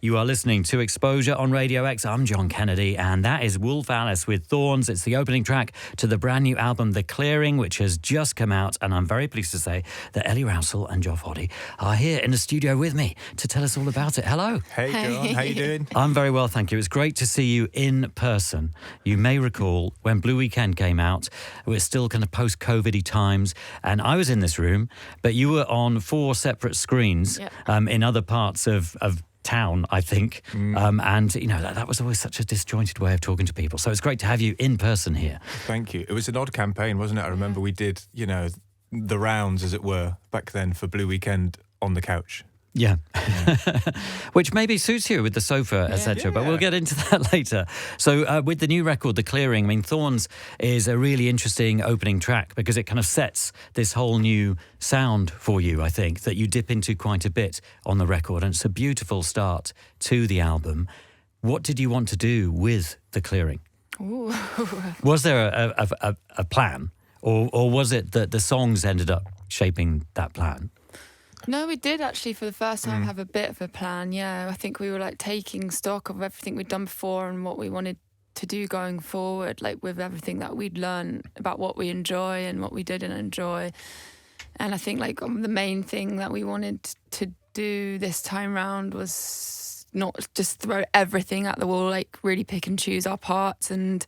You are listening to X-Posure on Radio X. I'm John Kennedy, and that is Wolf Alice with Thorns. It's the opening track to the brand new album, The Clearing, which has just come out. And I'm very pleased to say that Ellie, Rowsell and Joff Oddie are here in the studio with me to tell us all about it. Hello. Hey, John. How you doing? I'm very well, thank you. It's great to see you in person. You may recall when Blue Weekend came out, we're still kind of post-COVID-y times, and I was in this room, but you were on 4 separate screens in other parts of town, I think. And, you know, that was always such a disjointed way of talking to people. So it's great to have you in person here. Thank you. It was an odd campaign, wasn't it? I remember we did, you know, the rounds, as it were, back then for Blue Weekend on the couch. Yeah. Which maybe suits you with the sofa, etc. But we'll get into that later. So with the new record, The Clearing, I mean, Thorns is a really interesting opening track because it kind of sets this whole new sound for you, I think, that you dip into quite a bit on the record. And it's a beautiful start to the album. What did you want to do with The Clearing? Ooh. Was there a plan? Or was it that the songs ended up shaping that plan? No, we did actually for the first time have a bit of a plan, yeah. I think we were like taking stock of everything we'd done before and what we wanted to do going forward, like with everything that we'd learned about what we enjoy and what we didn't enjoy. And I think like the main thing that we wanted to do this time round was not just throw everything at the wall, like really pick and choose our parts, and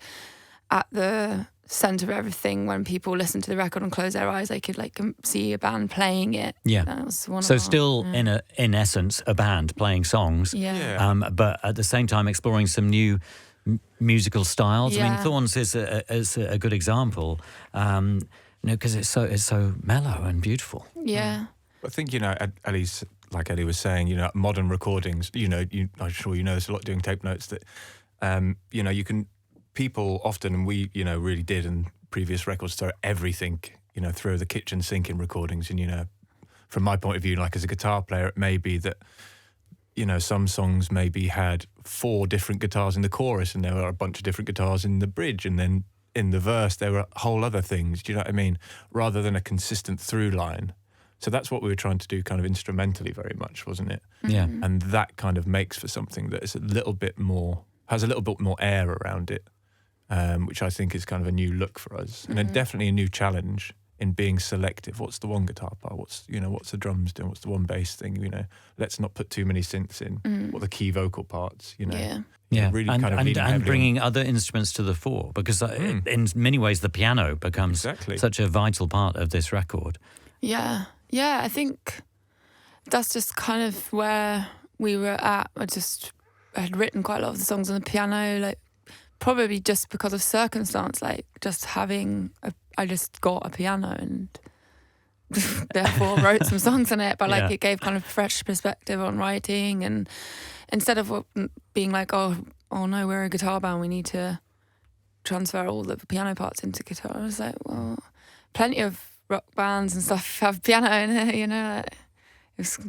at the centre of everything, when people listen to the record and close their eyes, they could like see a band playing it. Yeah. That was one so of still in essence a band playing songs. But at the same time exploring some new musical styles. I mean, Thorns is a good example. Because it's so mellow and beautiful. Yeah. I think, you know, Ellie's, like Ellie was saying, you know, modern recordings, you know, I'm sure you know this a lot doing tape notes, that you know, you can, people often, and we, you know, really did in previous records, throw everything, you know, throw the kitchen sink in recordings. And, you know, from my point of view, like as a guitar player, it may be that, you know, some songs maybe had 4 different guitars in the chorus and there were a bunch of different guitars in the bridge, and then in the verse there were whole other things, do you know what I mean? Rather than a consistent through line. So that's what we were trying to do kind of instrumentally very much, wasn't it? Yeah. And that kind of makes for something that is has a little bit more air around it. Which I think is kind of a new look for us, and definitely a new challenge in being selective. What's the one guitar part? What's the drums doing? What's the one bass thing? You know, let's not put too many synths in. What are the key vocal parts? You know, really and bringing other instruments to the fore, because in many ways the piano becomes such a vital part of this record. Yeah, I think that's just kind of where we were at. I had written quite a lot of the songs on the piano, like. Probably just because of circumstance, like just I just got a piano and therefore wrote some songs on it, but like it gave kind of fresh perspective on writing, and instead of being like, oh no, we're a guitar band, we need to transfer all the piano parts into guitar. I was like, well, plenty of rock bands and stuff have piano in it, you know, like, it's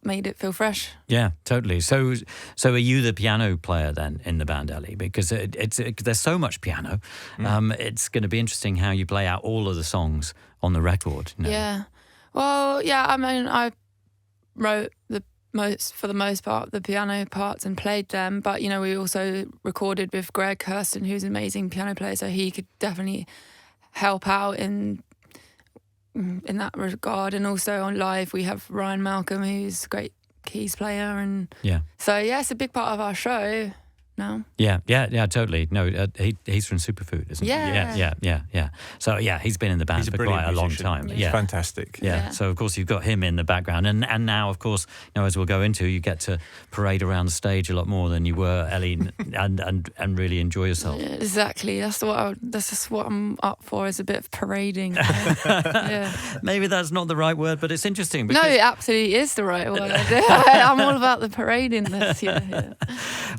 made it feel fresh. Yeah, totally. So are you the piano player then in the band, Ellie? Because there's so much piano. It's going to be interesting how you play out all of the songs on the record. You know? Yeah. Well, yeah. I mean, I wrote for the most part, the piano parts and played them. But you know, we also recorded with Greg Kurstin, who's an amazing piano player, so he could definitely help out in that regard. And also on live we have Ryan Malcolm, who's a great keys player, and so it's a big part of our show now. Yeah, totally. No, he's from Superfood, isn't he? Yeah. So he's been in the band for quite a long time. He's fantastic. Yeah. So of course you've got him in the background, and now of course, you know, as we'll go into, you get to parade around the stage a lot more than you were, Ellie, and really enjoy yourself. Yeah, exactly. That's just what I'm up for, is a bit of parading. Maybe that's not the right word, but it's interesting. No, it absolutely is the right word. I'm all about the parading this year.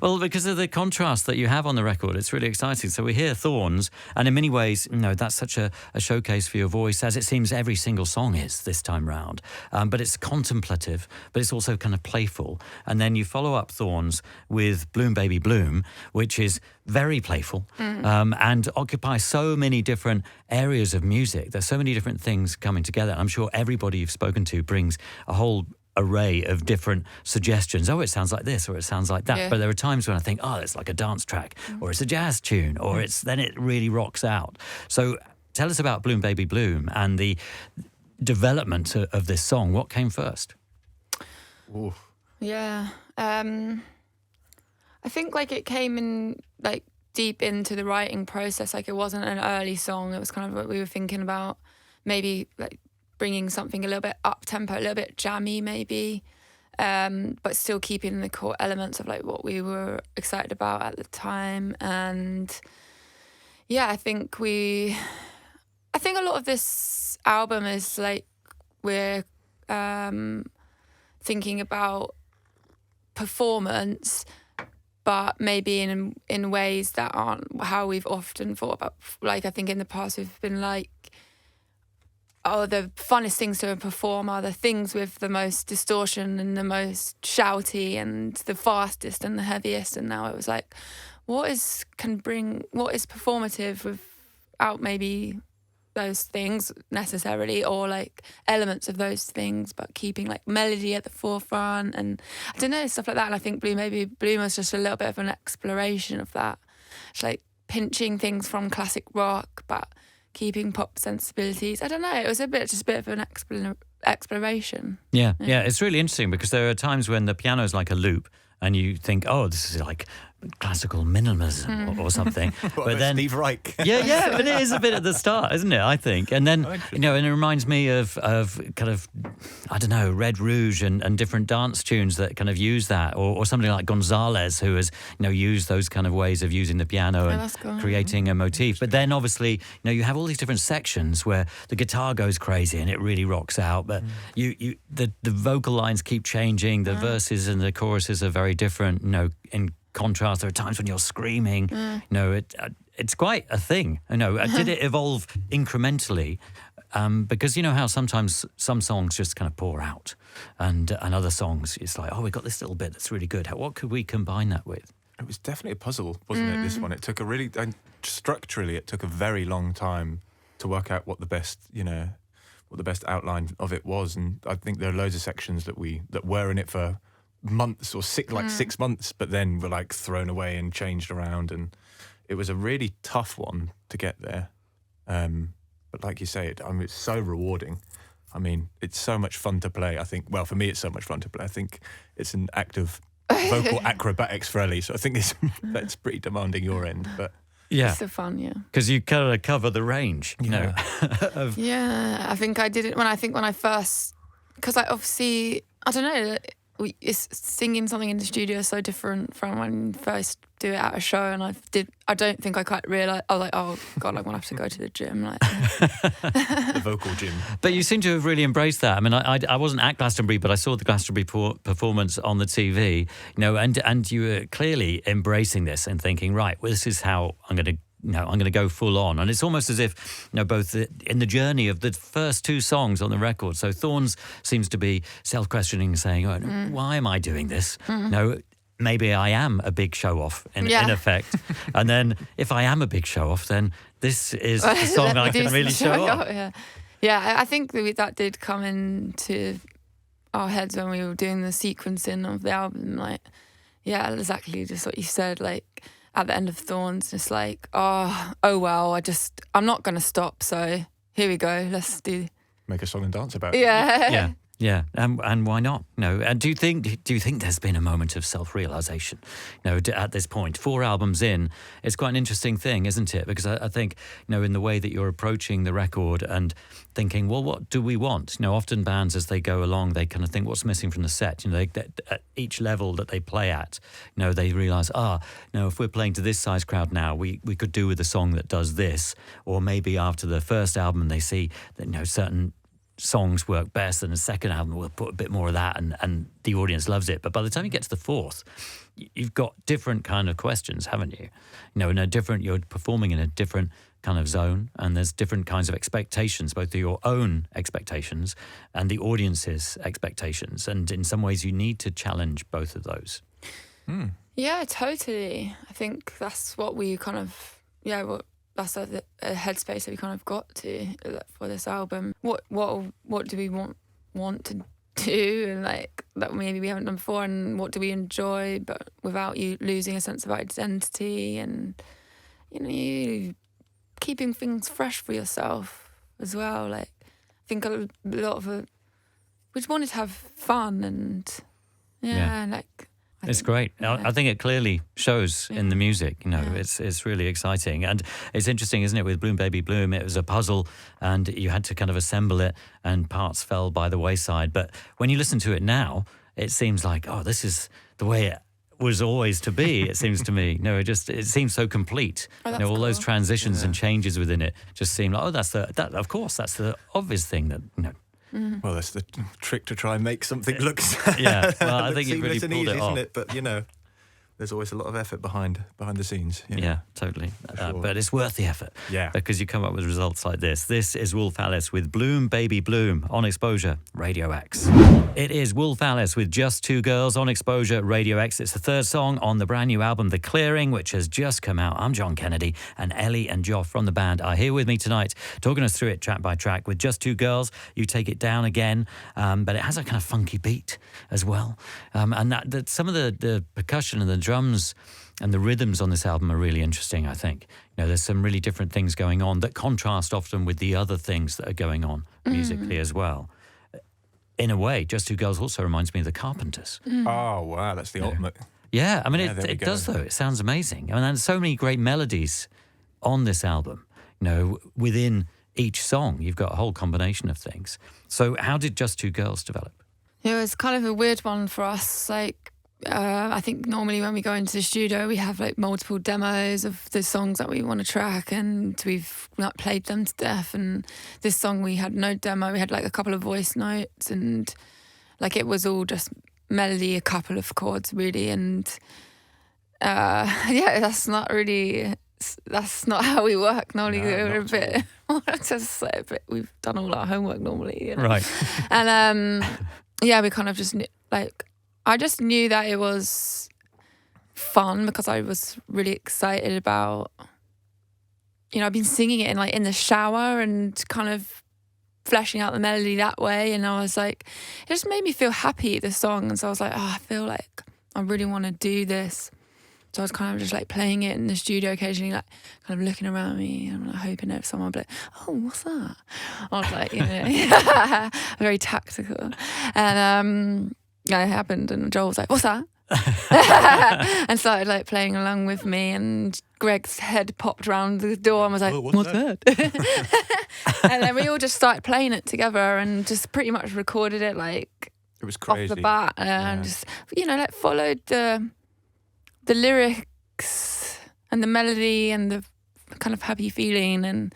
Well, because of the contrast that you have on the record, it's really exciting. So we hear Thorns, and in many ways, you know, that's such a showcase for your voice, as it seems every single song is this time round. But it's contemplative, but it's also kind of playful. And then you follow up Thorns with Bloom Baby Bloom, which is very playful and occupies so many different areas of music. There's so many different things coming together. I'm sure everybody you've spoken to brings a whole array of different suggestions. Oh, it sounds like this, or it sounds like that. Yeah. But there are times when I think, oh, it's like a dance track, or it's a jazz tune, or then it really rocks out. So tell us about Bloom Baby Bloom and the development of this song. What came first? Ooh. Yeah. I think like it came in like deep into the writing process. Like it wasn't an early song. It was kind of what we were thinking about, maybe like bringing something a little bit up tempo, a little bit jammy maybe, but still keeping the core elements of like what we were excited about at the time. And yeah, I think a lot of this album is like we're thinking about performance, but maybe in ways that aren't how we've often thought about. Like I think in the past we've been like, oh, the funnest things to perform are the things with the most distortion and the most shouty and the fastest and the heaviest. And now it was like, what is performative without maybe those things necessarily, or like elements of those things, but keeping like melody at the forefront and I don't know, stuff like that. And I think Bloom Baby Bloom was just a little bit of an exploration of that. It's like pinching things from classic rock, but keeping pop sensibilities. I don't know. It was just a bit of an exploration. Yeah. It's really interesting because there are times when the piano is like a loop and you think, oh, this is like classical minimalism or something. But then Steve Reich. yeah, but it is a bit at the start, isn't it? I think, and then and it reminds me of kind of I don't know, Red Rouge and different dance tunes that kind of use that, or something like Gonzalez, who has used those kind of ways of using the piano and creating a motif. But then obviously you have all these different sections where the guitar goes crazy and it really rocks out, but the vocal lines keep changing, the verses and the choruses are very different. In contrast, there are times when you're screaming. It's quite a thing. Did it evolve incrementally? Because how sometimes some songs just kind of pour out, and other songs it's like, oh, we got this little bit that's really good. What could we combine that with? It was definitely a puzzle, wasn't it? This one. It took structurally, it took a very long time to work out what the best outline of it was. And I think there are loads of sections that were in it for months or 6 months, but then were like thrown away and changed around, and it was a really tough one to get there. But like you say, it's so rewarding. I mean, it's so much fun to play. I think, well, for me, it's so much fun to play. I think it's an act of vocal acrobatics for Ellie, so I think that's pretty demanding your end, but. Yeah, it's so fun, yeah. Because you kind of cover the range, Yeah, I think I did it when I first, because obviously I don't know. Singing something in the studio is so different from when you first do it at a show, and I don't think I quite realised. I was like, oh God, I'm gonna have to go to the gym, like the vocal gym. But you seem to have really embraced that. I mean, I wasn't at Glastonbury, but I saw the Glastonbury performance on the TV, and you were clearly embracing this and thinking, right, well, this is how I'm going to go full on. And it's almost as if, both in the journey of the first two songs on the record. So Thorns seems to be self-questioning, saying, oh, why am I doing this? Maybe I am a big show-off in effect. And then if I am a big show-off, then this is the song I can really show off. Yeah, I think that did come into our heads when we were doing the sequencing of the album. Like, yeah, exactly just what you said, like, at the end of Thorns, just like, oh well, I'm not going to stop, so here we go, let's make a song and dance about it. Yeah, and why not? And do you think there's been a moment of self-realization? At this point, 4 albums in, it's quite an interesting thing, isn't it? Because I think, in the way that you're approaching the record and thinking, well, what do we want? Often bands, as they go along, they kind of think, what's missing from the set? At each level that they play at, they realise, if we're playing to this size crowd now, we could do with a song that does this. Or maybe after the first album, they see that, certain songs work best, and the second album will put a bit more of that, and the audience loves it. But by the time you get to the fourth, you've got different kind of questions, haven't you? You're performing in a different kind of zone, and there's different kinds of expectations, both your own expectations and the audience's expectations. And in some ways, you need to challenge both of those. Yeah, totally. I think that's what we kind of, that's a headspace that we kind of got to for this album. What do we want to do and like that maybe we haven't done before, and what do we enjoy, but without you losing a sense of identity, and you keeping things fresh for yourself as well. Like I think a lot of it, we just wanted to have fun and like. It's great. I think it clearly shows in the music. It's really exciting. And it's interesting, isn't it? With Bloom Baby Bloom, it was a puzzle and you had to kind of assemble it and parts fell by the wayside. But when you listen to it now, it seems like, oh, this is the way it was always to be, it seems to me. It seems so complete. All cool. Those transitions and changes within it just seem like, that's the obvious thing that, Well, that's the trick to try and make something look well, I think you really pulled easy, it off. isn't it? But there's always a lot of effort behind the scenes. Yeah, totally. Sure. But it's worth the effort. Yeah. Because you come up with results like this. This is Wolf Alice with Bloom Baby Bloom on X-Posure Radio X. It is Wolf Alice with Just Two Girls on X-Posure Radio X. It's the third song on the brand new album, The Clearing, which has just come out. I'm John Kennedy, and Ellie and Joff from the band are here with me tonight, talking us through it track by track. With Just Two Girls, you take it down again, but it has a kind of funky beat as well. And that some of the percussion and the drums and the rhythms on this album are really interesting, I think. There's some really different things going on that contrast often with the other things that are going on musically as well. In a way, Just Two Girls also reminds me of the Carpenters. Oh, wow, that's the ultimate. Yeah, I mean, it does, though. It sounds amazing. I mean, there's so many great melodies on this album. Within each song, you've got a whole combination of things. So how did Just Two Girls develop? It was kind of a weird one for us. Like, I think normally when we go into the studio, we have like multiple demos of the songs that we want to track, and we've like played them to death. And this song, we had no demo. We had like a couple of voice notes, and like it was all just melody, a couple of chords really. And that's not how we work normally. We're a bit we've done all our homework normally, Right. And we kind of just I just knew that it was fun because I was really excited about, I've been singing it in the shower and kind of fleshing out the melody that way. And I was like, it just made me feel happy, the song. And so I was like, I feel like I really want to do this. So I was kind of just like playing it in the studio occasionally, like kind of looking around me and like hoping that someone would be like, oh, what's that? I was like, very tactical. And it happened, and Joel was like, what's that? And started like playing along with me, and Greg's head popped around the door and was like, what's that? And then we all just started playing it together and just pretty much recorded it like It was crazy. off the bat, and just followed the lyrics and the melody and the kind of happy feeling, and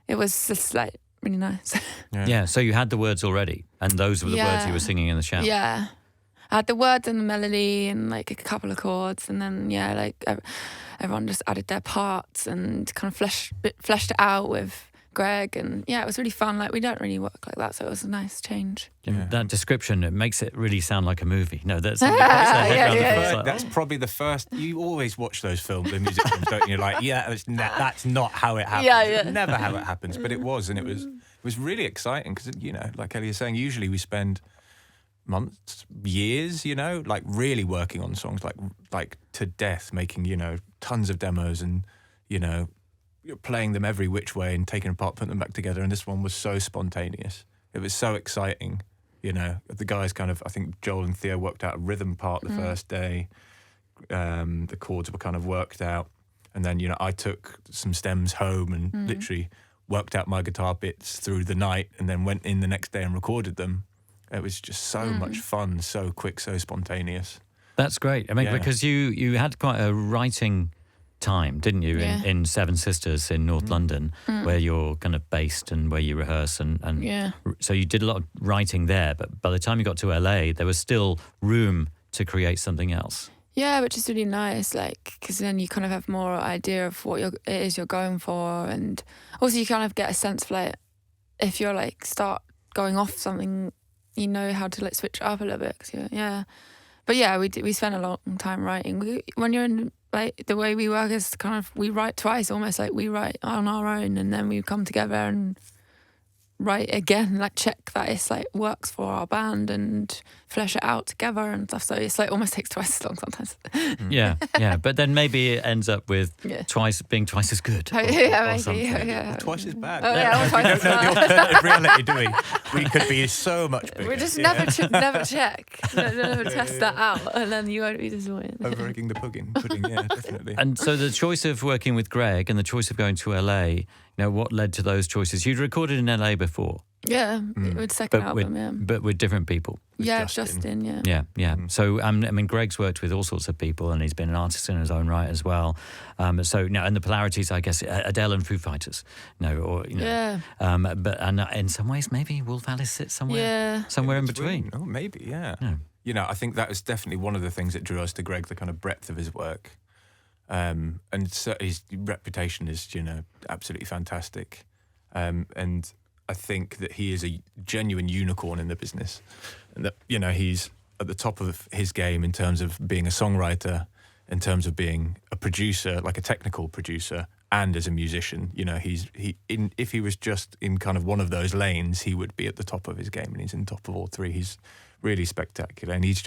it was just like really nice. Yeah, so you had the words already, and those were the words you were singing in the shower. Yeah. I had the words and the melody and like a couple of chords, and then everyone just added their parts and kind of fleshed it out with Greg, and it was really fun. Like, we don't really work like that, so it was a nice change. That description, it makes it really sound like a movie. No, that's That's probably the first. You always watch those films, the music films, don't you? Like, that's not how it happens. It's never how it happens, but it was, and it was really exciting because like Ellie is saying, usually we spend months, years, like really working on songs like to death, making tons of demos and playing them every which way and taking them apart, putting them back together. And this one was so spontaneous. It was so exciting. The guys I think Joel and Theo worked out a rhythm part the first day. The chords were kind of worked out. And then, I took some stems home and literally worked out my guitar bits through the night, and then went in the next day and recorded them. It was just so much fun, so quick, so spontaneous. That's great. I mean, because you had quite a writing time, didn't you, in Seven Sisters in North London, where you're kind of based and where you rehearse. And so you did a lot of writing there, but by the time you got to LA, there was still room to create something else. Yeah, which is really nice, because then you kind of have more idea of what it is you're going for. And also you kind of get a sense of, if you're, start going off something, you know how to, switch it up a little bit. But yeah, we spent a long time writing. When you're in, the way we work is kind of, we write twice, almost we write on our own, and then we come together and write again, like check that it's like works for our band and flesh it out together and stuff. So it's like almost takes twice as long sometimes. Yeah. But then maybe it ends up with being twice as good. Or something. Or twice as bad. Oh, yeah, or twice as We don't know the bad. alternative reality, do we? We could be so much bigger. We just never check, never test that out, and then you won't be disappointed. Over-egging the pudding, yeah, definitely. And so the choice of working with Greg and the choice of going to LA, what led to those choices? You'd recorded in LA before. Yeah, with second album, but with different people. Justin, Yeah. So, Greg's worked with all sorts of people, and he's been an artist in his own right as well. And the polarities, I guess, Adele and Foo Fighters, But in some ways, maybe Wolf Alice sits somewhere in between. Oh, maybe, yeah. I think that was definitely one of the things that drew us to Greg, the kind of breadth of his work. And so his reputation is, absolutely fantastic. And I think that he is a genuine unicorn in the business, and that he's at the top of his game in terms of being a songwriter, in terms of being a producer, like a technical producer, and as a musician. If he was just in kind of one of those lanes, he would be at the top of his game, and he's in top of all three. He's really spectacular, and he's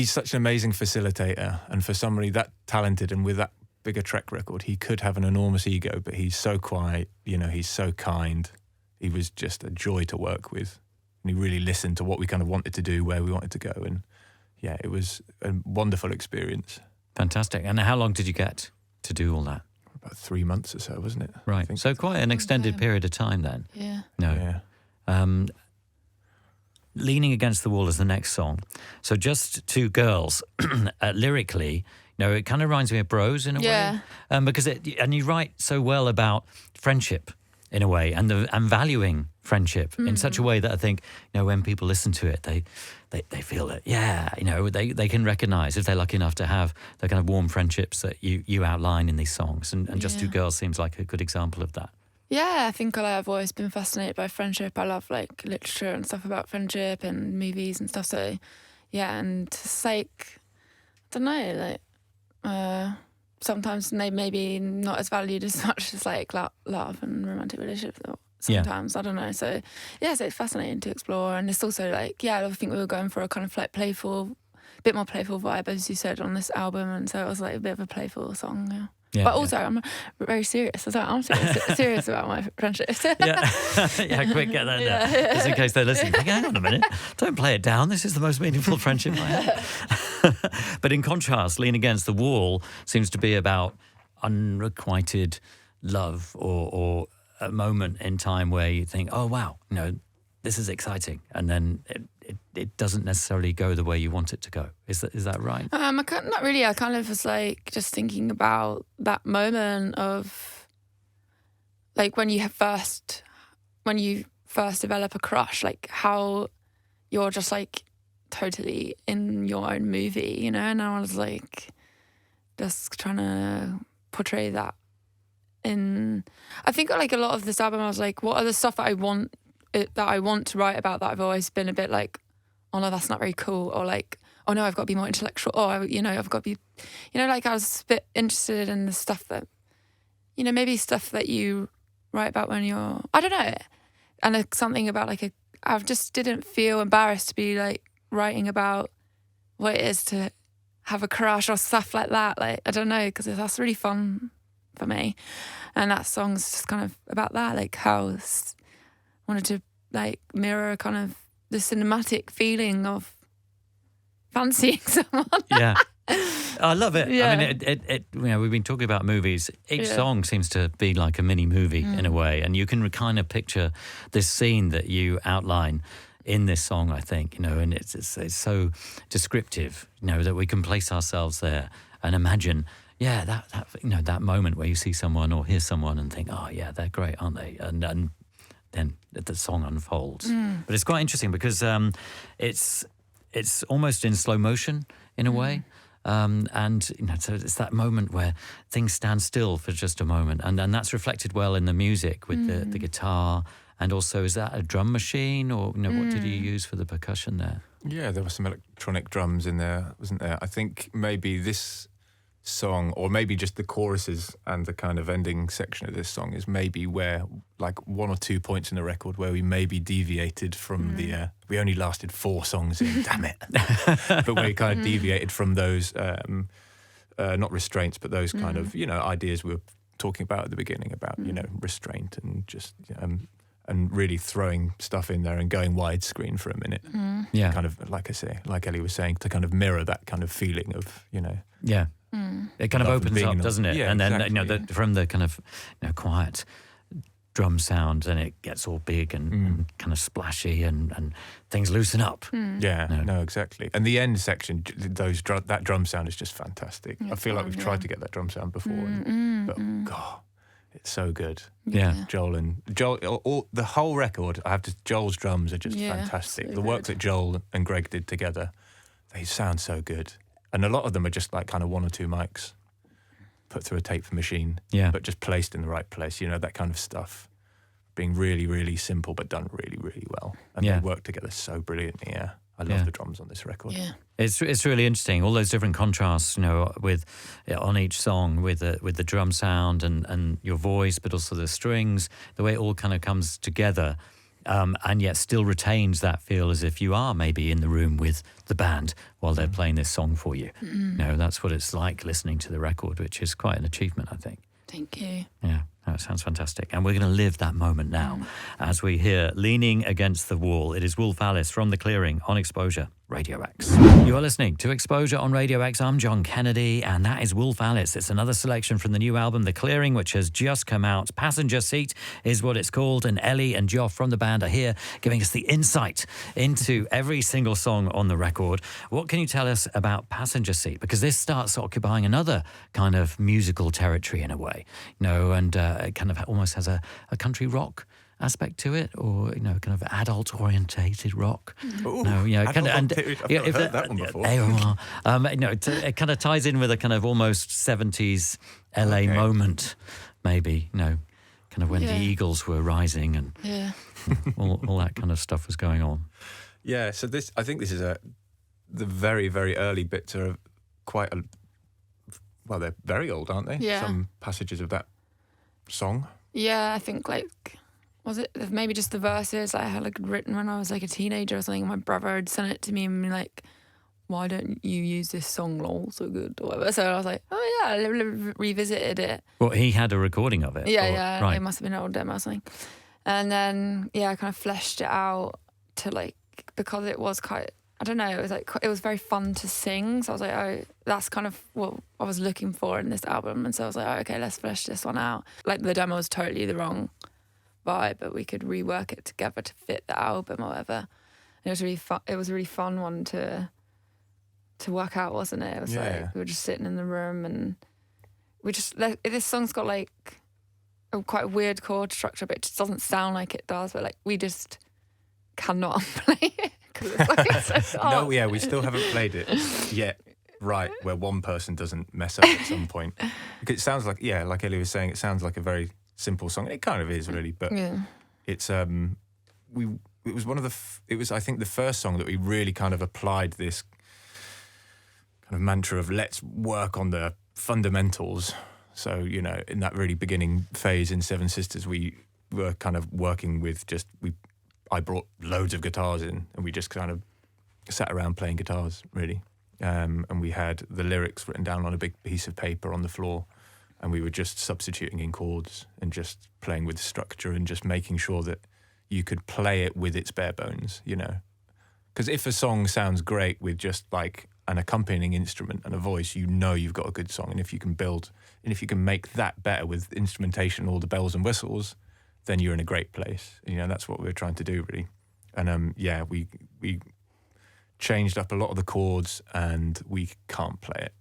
such an amazing facilitator, and for somebody that talented and with that bigger track record, he could have an enormous ego, but he's so quiet, he's so kind. He was just a joy to work with, and he really listened to what we kind of wanted to do, where we wanted to go, and it was a wonderful experience. Fantastic. And how long did you get to do all that? About 3 months or so, wasn't it? Right. So quite an extended period of time then. Yeah. No. Leaning Against the Wall is the next song. So just two girls, lyrically, it kind of reminds me of Bros in a way. Because you write so well about friendship in a way, and valuing friendship in such a way that I think, when people listen to it, they feel that, they can recognise, if they're lucky enough to have the kind of warm friendships that you outline in these songs. And Just Two Girls seems like a good example of that. Yeah, I think I've always been fascinated by friendship. I love literature and stuff about friendship and movies and stuff. So and it's I don't know, sometimes maybe not as valued as much as love and romantic relationships sometimes. I don't know. So so it's fascinating to explore, and it's also I think we were going for a kind of bit more playful vibe, as you said, on this album, and so it was a bit of a playful song. But also, I'm very serious. I'm serious about my friendships. Quick, get that there. Just in case they're listening. Hang on a minute. Don't play it down. This is the most meaningful friendship I have. But in contrast, Lean Against the Wall seems to be about unrequited love or a moment in time where you think, oh, wow, this is exciting. And then it doesn't necessarily go the way you want it to go. Is that right? Not really. I kind of was just thinking about that moment of when you first develop a crush, how you're just totally in your own movie, and I was just trying to portray that in. I think a lot of this album, I was what are the stuff that I want to write about that I've always been a bit oh no, that's not very cool, or oh no, I've got to be more intellectual, or I've got to be, I was a bit interested in the stuff that, maybe stuff that you write about when you're, I don't know, and something about I just didn't feel embarrassed to be writing about what it is to have a crush or stuff like that. I don't know, because that's really fun for me, and that song's just kind of about that, how I wanted to mirror kind of the cinematic feeling of fancying someone. Yeah. I love it. Yeah. I mean, we've been talking about movies. Each song seems to be like a mini movie in a way, and you can kind of picture this scene that you outline in this song, I think, and it's so descriptive, that we can place ourselves there and imagine, that moment where you see someone or hear someone and think, oh yeah, they're great, aren't they? And then the song unfolds. But it's quite interesting because it's almost in slow motion in a way. And so it's that moment where things stand still for just a moment, and that's reflected well in the music with the guitar. And also, is that a drum machine, or what did you use for the percussion there? Yeah, there were some electronic drums in there, wasn't there? I think maybe this song, or maybe just the choruses and the kind of ending section of this song, is maybe where like 1 or 2 points in the record where we maybe deviated from the we only lasted 4 songs in, damn it. But we kind of deviated from those not restraints, but those kind of, you know, ideas we were talking about at the beginning about, you know, restraint and just and really throwing stuff in there and going widescreen for a minute. Yeah. Kind of, like I say, like Ellie was saying, to kind of mirror that kind of feeling of, you know. Yeah. It kind of opens up, doesn't it? Yeah, and then, exactly, you know, from the kind of, you know, quiet drum sound, and it gets all big and kind of splashy, and things loosen up. Yeah, no, exactly. And the end section, that drum sound is just fantastic. I feel like we've tried to get that drum sound before, but God, it's so good. Yeah. Joel, the whole record, Joel's drums are just fantastic. So the work that Joel and Greg did together, they sound so good. And a lot of them are just like kind of 1 or 2 mics put through a tape machine, but just placed in the right place, you know, that kind of stuff. Being really, really simple, but done really, really well. And they work together so brilliantly, I love the drums on this record. Yeah. It's really interesting, all those different contrasts, you know, with on each song, with the drum sound and your voice, but also the strings, the way it all kind of comes together. And yet still retains that feel as if you are maybe in the room with the band while they're playing this song for you. You know, that's what it's like listening to the record, which is quite an achievement, I think. Thank you. Yeah, that sounds fantastic. And we're going to live that moment now as we hear Leaning Against the Wall. It is Wolf Alice from The Clearing on X-Posure, Radio X. You are listening to X-Posure on Radio X. I'm John Kennedy, and that is Wolf Alice. It's another selection from the new album, The Clearing, which has just come out. Passenger Seat is what it's called, and Ellie and Joff from the band are here giving us the insight into every single song on the record. What can you tell us about Passenger Seat? Because this starts occupying another kind of musical territory in a way, you know, and it kind of almost has a country rock aspect to it, or, you know, kind of adult-orientated rock. Ooh, no, you know, kind of, and I've not heard that one before. You know, it kind of ties in with a kind of almost 70s LA moment, maybe, you know, kind of when the Eagles were rising and all that kind of stuff was going on. Yeah, so I think this is the very, very early bits are quite well, they're very old, aren't they? Yeah. Some passages of that song. Yeah, I think like, was it maybe just the verses I had like written when I was like a teenager or something. My brother had sent it to me and been like, why don't you use this song, lol, so good, or whatever. So I was like, oh yeah, I revisited it. Well, he had a recording of it. Yeah, right. It must have been an old demo or something. And then, I kind of fleshed it out to like, because it was quite, I don't know, it was very fun to sing. So I was like, oh, that's kind of what I was looking for in this album. And so I was like, oh, okay, let's flesh this one out. Like the demo was totally the wrong vibe, but we could rework it together to fit the album or whatever. And it was really fun. It was a really fun one to work out, wasn't it? It was like we were just sitting in the room and we just, this song's got like a quite weird chord structure, but it just doesn't sound like it does. But like we just cannot play it. It's like so hard. No, we still haven't played it yet, right, where one person doesn't mess up at some point. Because it sounds like, like Ellie was saying, it sounds like a very simple song. It kind of is, really, but it's, it was one of it was, I think, the first song that we really kind of applied this kind of mantra of let's work on the fundamentals. So, you know, in that really beginning phase in Seven Sisters, we were kind of working with I brought loads of guitars in and we just kind of sat around playing guitars, really. And we had the lyrics written down on a big piece of paper on the floor and we were just substituting in chords and just playing with structure and just making sure that you could play it with its bare bones, you know. Because if a song sounds great with just like an accompanying instrument and a voice, you know you've got a good song. And if you can make that better with instrumentation, all the bells and whistles, then you're in a great place. You know, that's what we're trying to do, really. And we changed up a lot of the chords and we can't play it.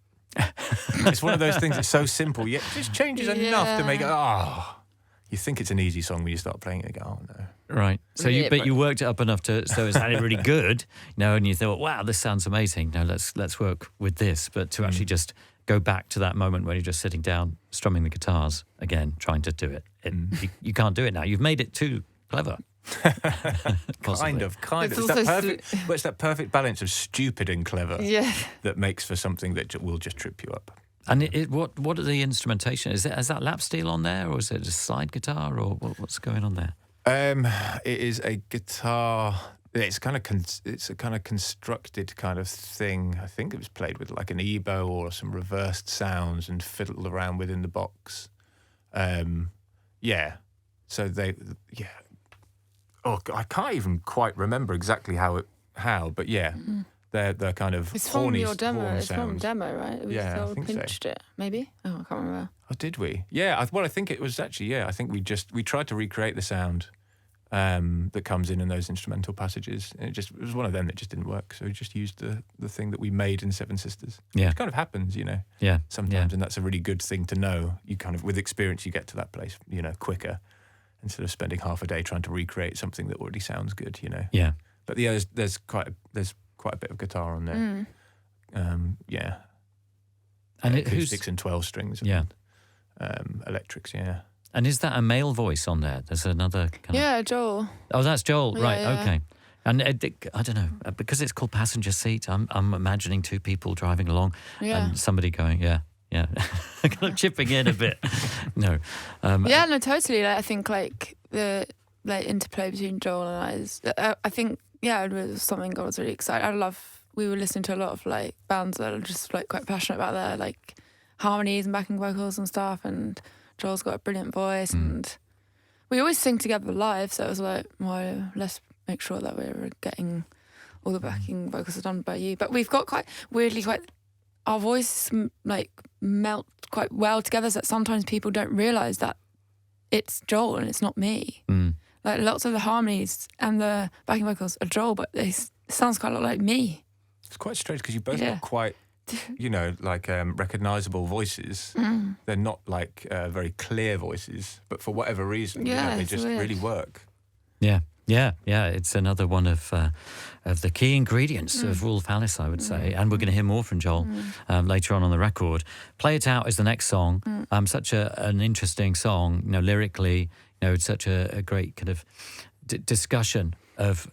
It's one of those things that's so simple, yet it just changes enough to make it, you think it's an easy song when you start playing it, you go, oh no. Right. So you worked it up enough so it sounded really good, you know, and you thought, wow, this sounds amazing. Now let's work with this. But to actually just go back to that moment when you're just sitting down, strumming the guitars again, trying to do it. You can't do it now. You've made it too clever. kind of. It's that perfect balance of stupid and clever that makes for something that will just trip you up. And what are the instrumentation? Is that lap steel on there, or is it a slide guitar, or what's going on there? It is a guitar. It's a kind of constructed kind of thing. I think it was played with like an ebow or some reversed sounds and fiddled around within the box. Yeah. So Oh, I can't even quite remember exactly how, but yeah. Mm-hmm. They're kind of it's horny, from your demo. horn It's sounds. from demo, right? We Yeah, just I think pinched so. it, maybe. Oh, I can't remember. Oh, did we? Yeah. I think it was actually. Yeah, I think we tried to recreate the sound that comes in those instrumental passages. And it was one of them that just didn't work. So we just used the thing that we made in Seven Sisters. Yeah. It kind of happens, Yeah. sometimes, and that's a really good thing to know. You kind of, with experience, you get to that place, quicker, instead of spending half a day trying to recreate something that already sounds good, Yeah. But yeah, there's quite a bit of guitar on there. Yeah. And acoustics and 12 strings. Yeah. And, electrics, yeah. And is that a male voice on there? There's another kind of... Yeah, Joel. Oh, that's Joel. Yeah, right, yeah. okay. And I don't know, because it's called Passenger Seat, I'm imagining two people driving along and somebody going, yeah. kind of chipping in a bit. No. Yeah, no, totally. Like, I think like the interplay between Joel and I is, I think, it was something I was really excited. We were listening to a lot of like bands that are just like quite passionate about their like harmonies and backing vocals and stuff, and Joel's got a brilliant voice and we always sing together live, so it was like, well, let's make sure that we're getting all the backing vocals done by you. But we've got quite our voices like melt quite well together, so that sometimes people don't realise that it's Joel and it's not me. Like lots of the harmonies and the backing vocals are Joel, but it sounds quite a lot like me. It's quite strange because you both got quite, like recognisable voices. They're not like very clear voices, but for whatever reason, they just weird. really work. Yeah. It's another one of the key ingredients of Wolf Alice, I would say. And we're going to hear more from Joel later on the record. Play It Out is the next song. Such an interesting song, lyrically. It's such a great kind of discussion of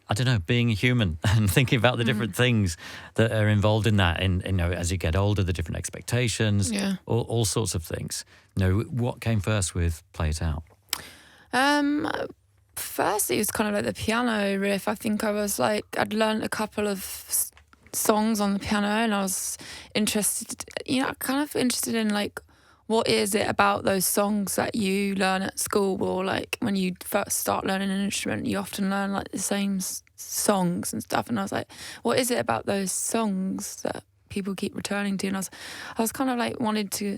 I don't know, being a human and thinking about the different things that are involved in that. And as you get older, the different expectations, all sorts of things. What came first with Play It Out? Firstly, it was kind of like the piano riff. I think I was like, I'd learned a couple of songs on the piano, and I was interested, kind of interested in like, what is it about those songs that you learn at school, or like when you first start learning an instrument, you often learn like the same songs and stuff. And I was like, what is it about those songs that people keep returning to? And I was kind of like wanted to.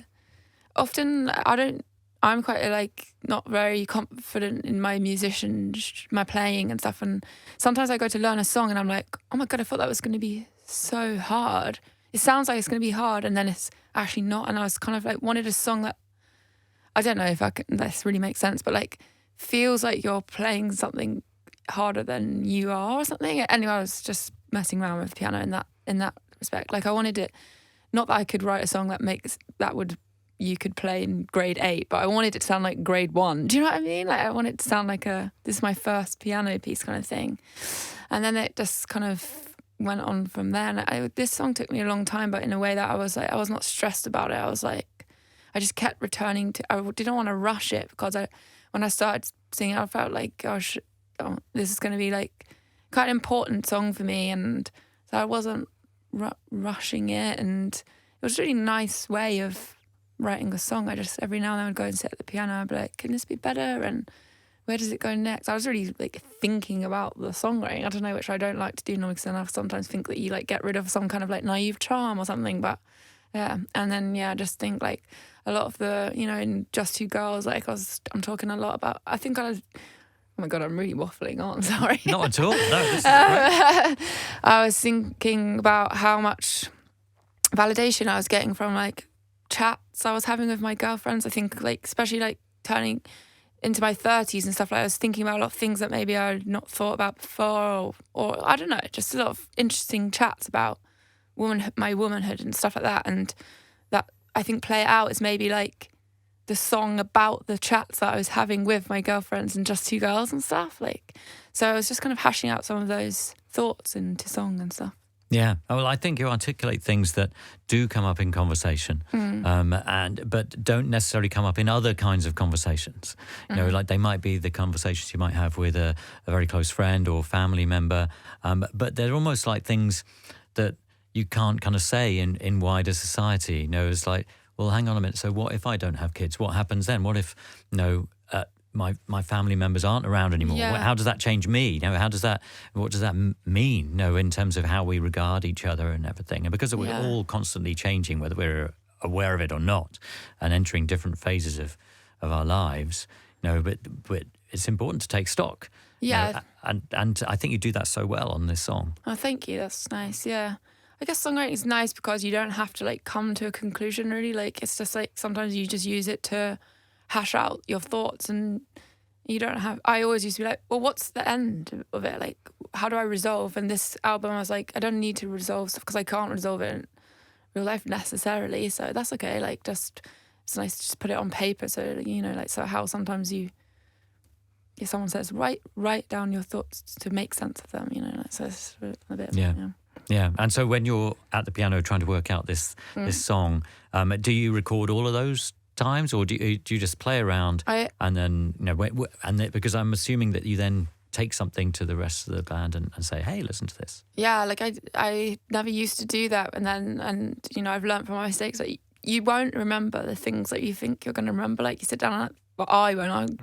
Often I'm quite like not very confident in my my playing and stuff. And sometimes I go to learn a song and I'm like, oh my God, I thought that was going to be so hard. It sounds like it's going to be hard, and then it's actually not. And I was kind of like wanted a song that, I don't know if this really makes sense, but like feels like you're playing something harder than you are or something. Anyway, I was just messing around with the piano in that respect. Like I wanted it, not that I could write a song you could play in grade 8, but I wanted it to sound like grade 1. Do you know what I mean? Like I wanted it to sound like this is my first piano piece kind of thing. And then it just kind of went on from there. And this song took me a long time, but in a way that I was not stressed about it. I was like, I just kept returning to, I didn't want to rush it, because when I started singing, I felt like, gosh, this is going to be like quite an important song for me. And so I wasn't rushing it. And it was a really nice way of writing a song. I just, every now and then, would go and sit at the piano. I'd be like, can this be better? And where does it go next? I was really like thinking about the songwriting. I don't know, which I don't like to do normally, because I sometimes think that you like get rid of some kind of like naive charm or something. But yeah, and then I just think like a lot of the, in Just Two Girls, like I'm talking a lot about, I think oh my God, I'm really waffling on, sorry. Not at all. No, this is great. I was thinking about how much validation I was getting from like chats I was having with my girlfriends. I think like, especially like turning into my 30s and stuff, like I was thinking about a lot of things that maybe I had not thought about before, or I don't know, just a lot of interesting chats about my womanhood and stuff like that. And that, I think Play It Out is maybe like the song about the chats that I was having with my girlfriends and Just Two Girls and stuff. Like, so I was just kind of hashing out some of those thoughts into song and stuff. Yeah. Well, I think you articulate things that do come up in conversation, but don't necessarily come up in other kinds of conversations. You know, like they might be the conversations you might have with a very close friend or family member, but they're almost like things that you can't kind of say in wider society. You know, it's like, well, hang on a minute. So what if I don't have kids? What happens then? What if, you know, my family members aren't around anymore? Yeah. How does that change me? You know, what does that mean? You know, in terms of how we regard each other and everything. And because we're all constantly changing, whether we're aware of it or not, and entering different phases of our lives, you know, but it's important to take stock. Yeah. You know, and I think you do that so well on this song. Oh, thank you. That's nice. Yeah. I guess songwriting is nice because you don't have to like come to a conclusion really. Like it's just like sometimes you just use it to hash out your thoughts, and you don't have. I always used to be like, well, what's the end of it? Like, how do I resolve? And this album, I was like, I don't need to resolve stuff because I can't resolve it in real life necessarily. So that's okay. Like, just it's nice to just put it on paper. So you know, like, so how sometimes if someone says write down your thoughts to make sense of them. You know, like, so it's a bit. Yeah, and so when you're at the piano trying to work out this song, do you record all of those times, or do you just play around and then, you know, because I'm assuming that you then take something to the rest of the band and say, hey, listen to this. Yeah, like I never used to do that, and you know, I've learned from my mistakes that you won't remember the things that you think you're going to remember. Like you sit down I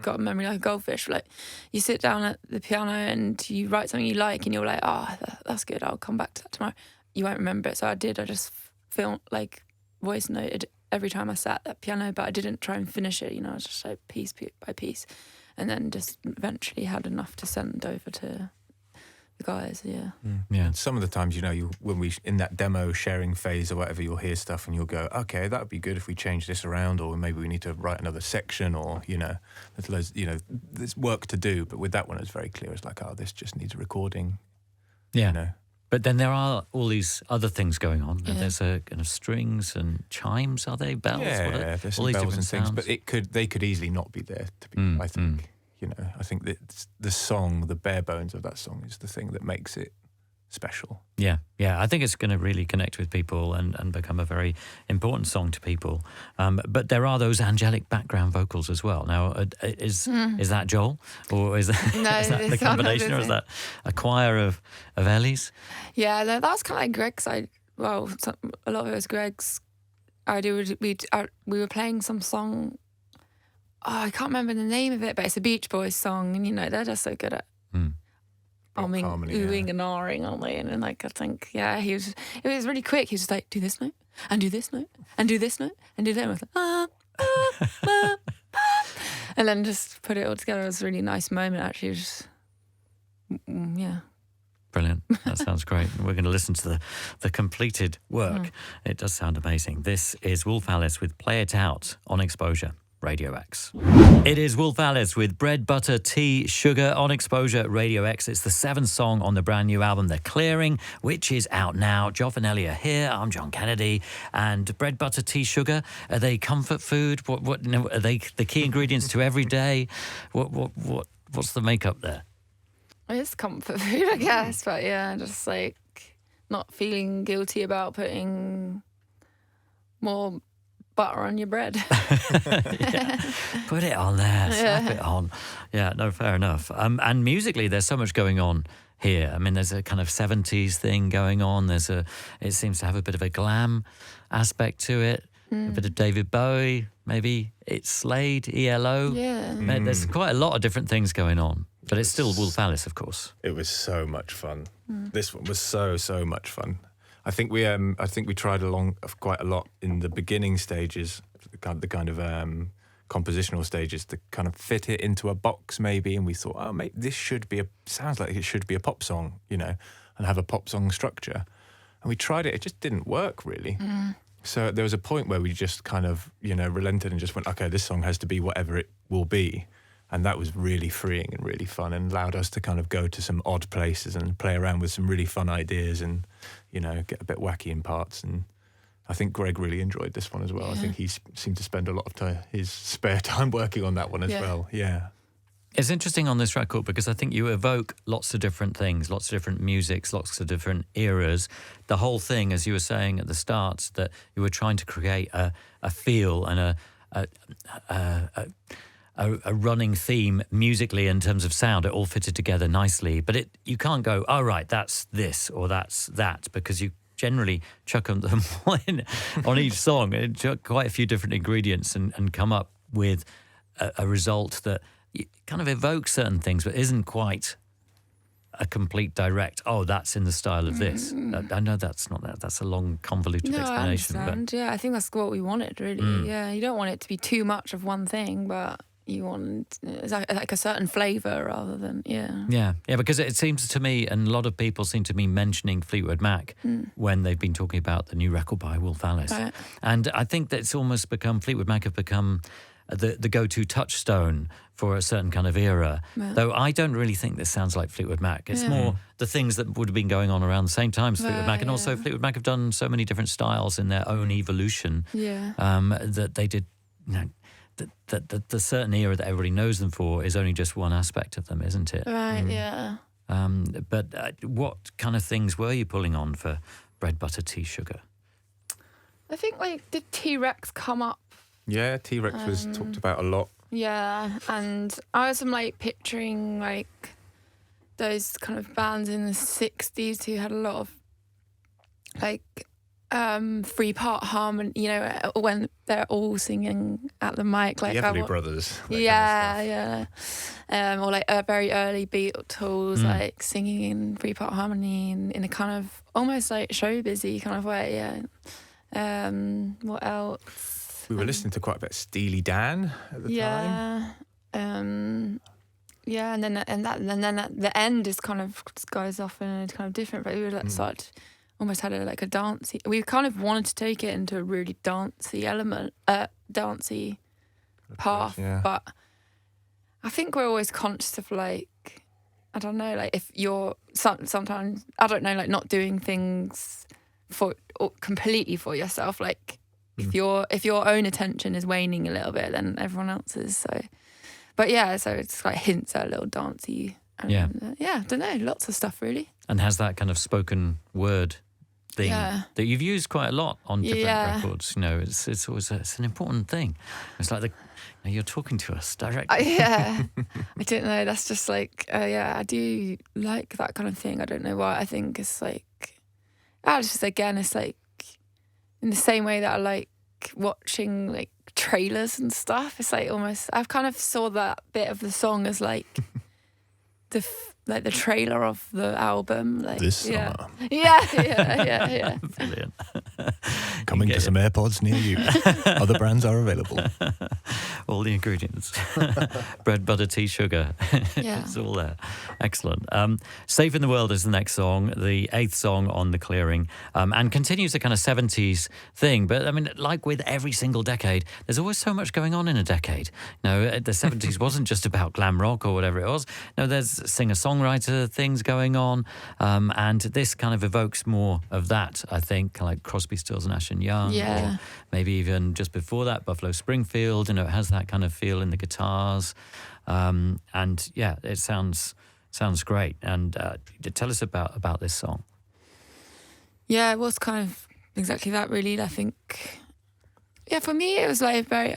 got a memory like a goldfish. Like you sit down at the piano and you write something you like, and you're like, oh, that's good, I'll come back to that tomorrow. You won't remember it. So I just felt like voice noted every time I sat at that piano, but I didn't try and finish it. You know, I was just like piece by piece, and then just eventually had enough to send over to the guys. Yeah. Yeah. And some of the times, you know, when we in that demo sharing phase or whatever, you'll hear stuff and you'll go, okay, that would be good if we change this around, or maybe we need to write another section, or you know, there's work to do. But with that one, it's very clear. It's like, oh, this just needs a recording. Yeah. You know. But then there are all these other things going on. Yeah. There's a kind of strings and chimes. Are they bells? Yeah, there's some bells and things. But they could easily not be there. I think. You know, I think that the song, the bare bones of that song, is the thing that makes it special. Yeah. I think it's going to really connect with people and become a very important song to people. But there are those angelic background vocals as well. Now, is that Joel, or is that, is that the combination, or is that a choir of Ellie's? Yeah, that was kind of like Greg's side. Well, a lot of it was Greg's idea. We were playing some song. Oh, I can't remember the name of it, but it's a Beach Boys song, and you know they're just so good at oohing and ahhing, aren't they? And like I think, it was really quick. He was just like, do this note, and do this note, and do this note, and do that. And I was like, and then just put it all together. It was a really nice moment, actually. It was just, Brilliant. That sounds great. We're going to listen to the completed work. It does sound amazing. This is Wolf Alice with Play It Out on X-Posure. Radio X. It is Wolf Alice with Bread, Butter, Tea, Sugar on X-Posure Radio X. It's the 7th song on the brand new album, The Clearing, which is out now. Joff and Ellie are here. I'm John Kennedy. And bread, butter, tea, sugar, are they comfort food? What are they the key ingredients to every day? What's the makeup there? It's comfort food, I guess. But yeah, just like not feeling guilty about putting more butter on your bread. Put it on there, slap it on. Yeah, no, fair enough. And musically, there's so much going on here. I mean, there's a kind of 70s thing going on. It seems to have a bit of a glam aspect to it. A bit of David Bowie, maybe. It's Slade, ELO. Yeah. There's quite a lot of different things going on. But it's still Wolf Alice, of course. It was so much fun. This one was so much fun. I think we tried along quite a lot in the beginning stages, the kind of compositional stages, to kind of fit it into a box maybe, and we thought, oh, mate, this sounds like it should be a pop song, you know, and have a pop song structure. And we tried it just didn't work really. So there was a point where we just kind of, you know, relented and just went, okay, this song has to be whatever it will be. And that was really freeing and really fun, and allowed us to kind of go to some odd places and play around with some really fun ideas and, you know, get a bit wacky in parts. And I think Greg really enjoyed this one as well. I think he seemed to spend a lot of his spare time working on that one as well. Yeah. It's interesting on this record because I think you evoke lots of different things, lots of different musics, lots of different eras. The whole thing, as you were saying at the start, that you were trying to create a feel and a running theme musically in terms of sound. It all fitted together nicely. But you can't go, oh, right, that's this or that's that, because you generally chuck them all in on each song. And chuck quite a few different ingredients and come up with a result that kind of evokes certain things, but isn't quite a complete direct, oh, that's in the style of this. I know that's not that. That's a long, convoluted explanation. I understand. Yeah, I think that's what we wanted, really. Yeah, you don't want it to be too much of one thing, but you want like a certain flavour rather than, Yeah, because it seems to me, and a lot of people seem to be mentioning Fleetwood Mac when they've been talking about the new record by Wolf Alice. Right. And I think that it's almost become, Fleetwood Mac have become the go-to touchstone for a certain kind of era. Yeah. Though I don't really think this sounds like Fleetwood Mac. It's more the things that would have been going on around the same time as Fleetwood Mac. And also Fleetwood Mac have done so many different styles in their own evolution that they did, the certain era that everybody knows them for is only just one aspect of them, isn't it? Right, yeah. But what kind of things were you pulling on for Bread, Butter, Tea, Sugar? I think, like, did T-Rex come up? Yeah, T-Rex was talked about a lot. Yeah, and I was like picturing like those kind of bands in the 60s who had a lot of like 3-part harmony, when they're all singing at the mic. Like the Everly Brothers. Yeah. Or like very early Beatles, like singing in 3-part harmony in a kind of almost like showbizy kind of way, yeah. What else? We were listening to quite a bit of Steely Dan at the time. And then at the end is kind of just goes off in a kind of different. But we were like almost had a dancey. We kind of wanted to take it into a really dancey element, dancey path. Yeah. But I think we're always conscious of like, I don't know, like if you're sometimes, I don't know, like not doing things completely for yourself, like. If your own attention is waning a little bit, then everyone else's. So it's like hints at a little dancey. And, I don't know, lots of stuff really. And has that kind of spoken word thing that you've used quite a lot on different records. It's always it's an important thing. It's like you're talking to us directly. I don't know. That's just like I do like that kind of thing. I don't know why. I think it's like it's just again it's like. In the same way that I like watching like trailers and stuff, it's like almost I've kind of saw that bit of the song as like the trailer of the album. Like this summer. Yeah. Brilliant. Coming to some AirPods near you. Other brands are available. All the ingredients. Bread, butter, tea, sugar. It's all there. Excellent. Safe in the World is the next song, the 8th song on The Clearing, and continues the kind of 70s thing. But I mean, like with every single decade, there's always so much going on in a decade. The 70s wasn't just about glam rock or whatever it was. No, there's singer-songwriter things going on, and this kind of evokes more of that, I think, like Crosby, Stills, Nash and Young, or maybe even just before that, Buffalo Springfield. It has that kind of feel in the guitars, and it sounds great. And tell us about this song. Yeah, it was kind of exactly that, really. I think, for me, it was like very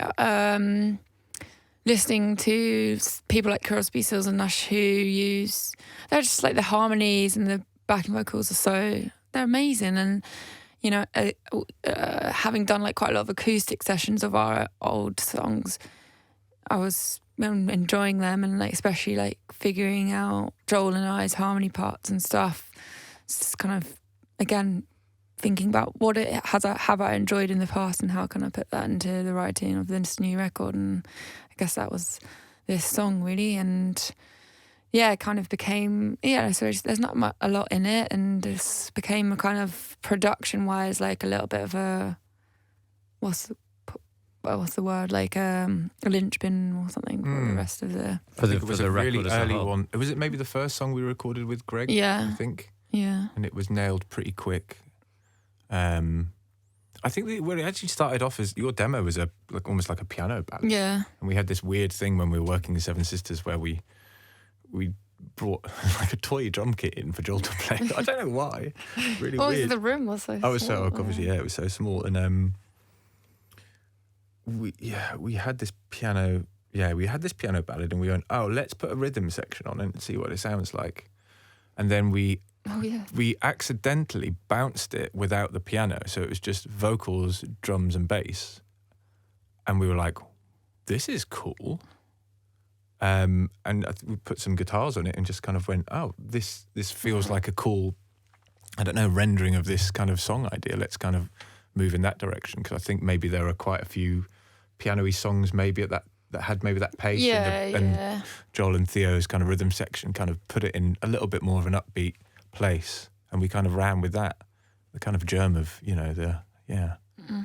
listening to people like Crosby, Stills and Nash they're just like the harmonies and the backing vocals they're amazing. And having done like quite a lot of acoustic sessions of our old songs, I was enjoying them, and like especially like figuring out Joel and I's harmony parts and stuff. It's just kind of again thinking about what have I enjoyed in the past and how can I put that into the writing of this new record. And I guess that was this song really. And it kind of became so there's not a lot in it, and this became a kind of production wise like a little bit of a what's the word, like a linchpin or something for the rest of the. I think it was a really early one. Was it maybe the first song we recorded with Greg? Yeah, I think. Yeah, and it was nailed pretty quick. And I think well, it actually started off as your demo was almost like a piano ballad. Yeah. And we had this weird thing when we were working the Seven Sisters where we brought like a toy drum kit in for Joel to play. I don't know why. Really weird. The room was so Oh, it was small. obviously, yeah, it was so small. And we had this piano. Yeah, we had this piano ballad, and we went, oh, let's put a rhythm section on it and see what it sounds like. And then we accidentally bounced it without the piano, so it was just vocals, drums, and bass. And we were like, this is cool. And we put some guitars on it and just kind of went, oh, this feels like a cool, I don't know, rendering of this kind of song idea. Let's kind of move in that direction, because I think maybe there are quite a few piano-y songs maybe that had maybe that pace. And Joel and Theo's kind of rhythm section kind of put it in a little bit more of an upbeat place, and we kind of ran with that, the kind of germ of,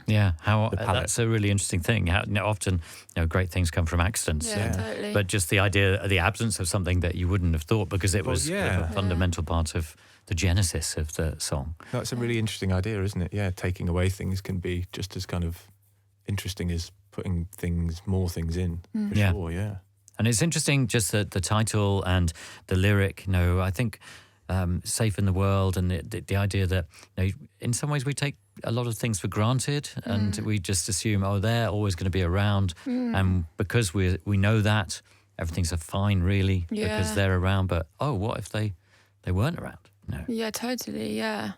Yeah, that's a really interesting thing. How often great things come from accidents. Yeah, totally. But just the idea, the absence of something that you wouldn't have thought, because it was a fundamental part of the genesis of the song. That's a really interesting idea, isn't it? Yeah, taking away things can be just as kind of interesting as putting more things in, for sure, yeah. And it's interesting just the title and the lyric, I think Safe in the World, and the idea that in some ways we take a lot of things for granted, and we just assume, they're always going to be around, and because we know that, everything's fine really, because they're around, but what if they weren't around? No. Yeah, totally, yeah.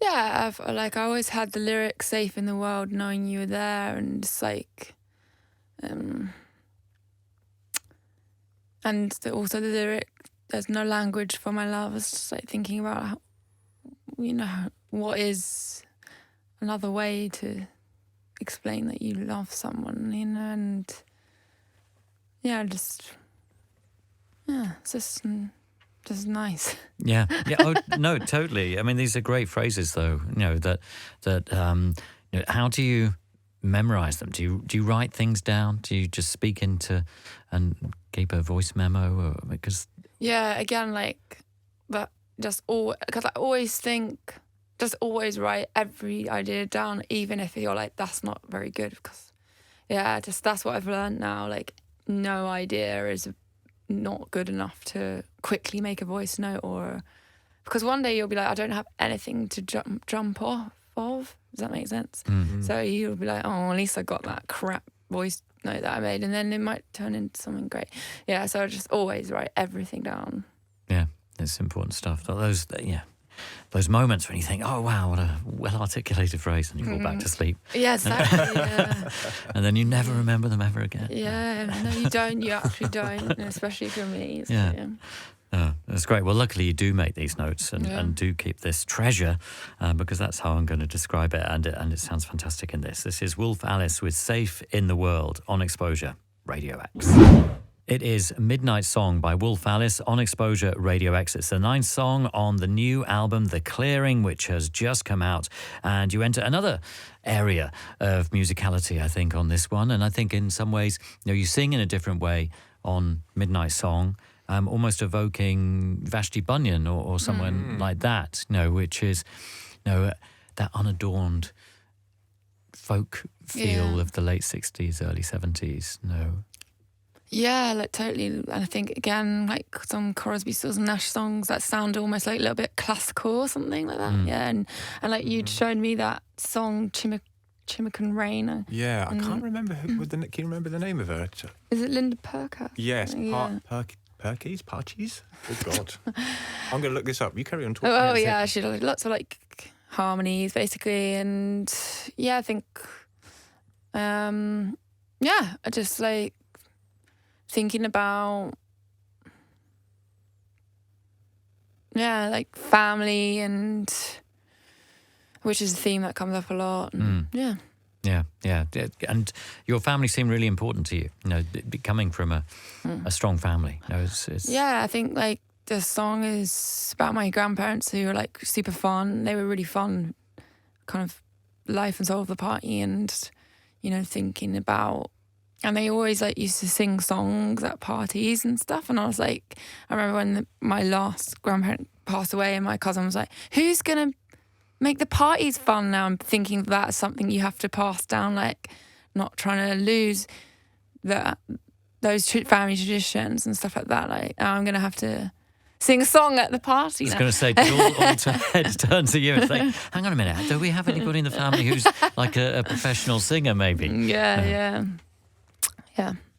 Yeah, I always had the lyric "safe in the world," knowing you were there, and it's like, and also the lyric, "There's no language for my love." It's just like thinking about what is another way to explain that you love someone, and it's just nice. Yeah. Oh no, totally. I mean, these are great phrases, though. How do you memorize them? Do you write things down? Do you just speak into and keep a voice memo? Or, because again, but because I always think, just always write every idea down, even if you're like, that's not very good. Because that's what I've learned now. Like, no idea is not good enough to quickly make a voice note, or because one day you'll be like, I don't have anything to jump off of. Does that make sense? Mm-hmm. So you'll be like, at least I got that crap voice note that I made, and then it might turn into something great. Yeah, so I just always write everything down. Yeah, it's important stuff. Those moments when you think, oh wow, what a well-articulated phrase, and you fall back to sleep. Yeah, exactly. And then you never remember them ever again. Yeah, no, you don't. You actually don't, especially if you're me. So, yeah. Oh, that's great. Well, luckily you do make these notes and do keep this treasure, because that's how I'm going to describe it, and it sounds fantastic in this. This is Wolf Alice with Safe in the World on X-Posure Radio X. It is Midnight Song by Wolf Alice on X-Posure Radio X. It's the 9th song on the new album, The Clearing, which has just come out. And you enter another area of musicality, I think, on this one. And I think in some ways, you sing in a different way on Midnight Song, almost evoking Vashti Bunyan or someone like that, which is, that unadorned folk feel of the late 60s, early 70s, Yeah, totally. And I think, again, some Crosby, Stills and Nash songs that sound almost like a little bit classical or something like that. Yeah, and you'd shown me that song, Chimican Rain. Yeah, I can't remember can you remember the name of her? Is it Linda Perkins? Yes, Parchies? Oh, God. I'm going to look this up. You carry on talking. Oh yeah, she had lots of harmonies, basically. And I think, I just thinking about family, and which is a theme that comes up a lot. And, Yeah. And your family seemed really important to you, coming from a strong family. Yeah, I think the song is about my grandparents, who were super fun. They were really fun, kind of life and soul of the party, and thinking about. And they always used to sing songs at parties and stuff. And I was I remember when my last grandparent passed away, and my cousin was like, "Who's gonna make the parties fun now. I'm thinking that's something you have to pass down, like not trying to lose those family traditions and stuff like that. Like, I'm going to have to sing a song at the party I was now. going to say, did all heads turn to you and say, hang on a minute, do we have anybody in the family who's like a professional singer maybe? Yeah.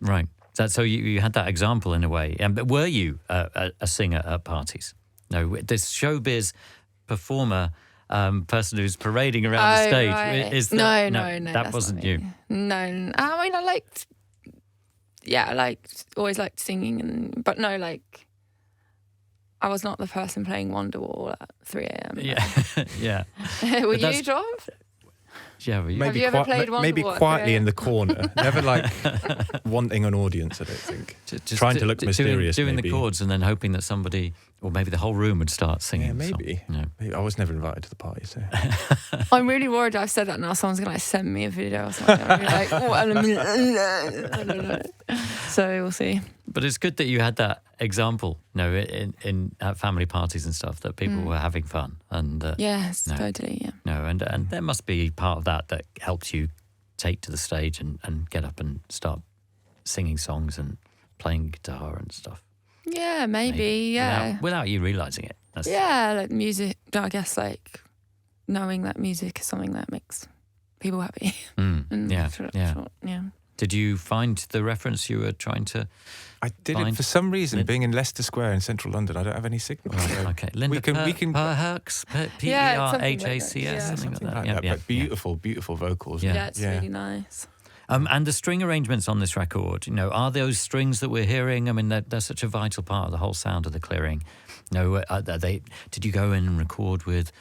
Right. So you had that example in a way. But were you a singer at parties? No, this showbiz performer person who's parading around the stage. Right. Is that, no, that wasn't you. No, I mean, I always liked singing, but no, like, I was not the person playing Wonderwall at 3 a.m. Yeah. Were you, Joff? Yeah, were you? Have you ever played Wonderwall? Maybe quietly in the corner, never like wanting an audience. I don't think. Just trying to look mysterious, doing maybe. the chords and then hoping that somebody, or maybe the whole room would start singing. Yeah, maybe. Maybe. I was never invited to the party, so. I'm really worried I've said that now. Someone's going to send me a video or something. I'll be like, I don't know. So we'll see. But it's good that you had that example, in at family parties and stuff, that people were having fun. And yes, totally, yeah. No, and there must be part of that helps you take to the stage and get up and start singing songs and playing guitar and stuff. Yeah, maybe. Yeah. Without you realising it. Like music, I guess, like knowing that music is something that makes people happy. Yeah. Did you find the reference you were trying to I did find? it for some reason. Being in Leicester Square in central London, I don't have any signal. So okay, Linda we can Perhacs, P-E-R-H-A-C-S, something like that. But beautiful vocals. Yeah, it's really nice. And the string arrangements on this record, are those strings that we're hearing? I mean, they're such a vital part of the whole sound of the clearing. Did you go in and record with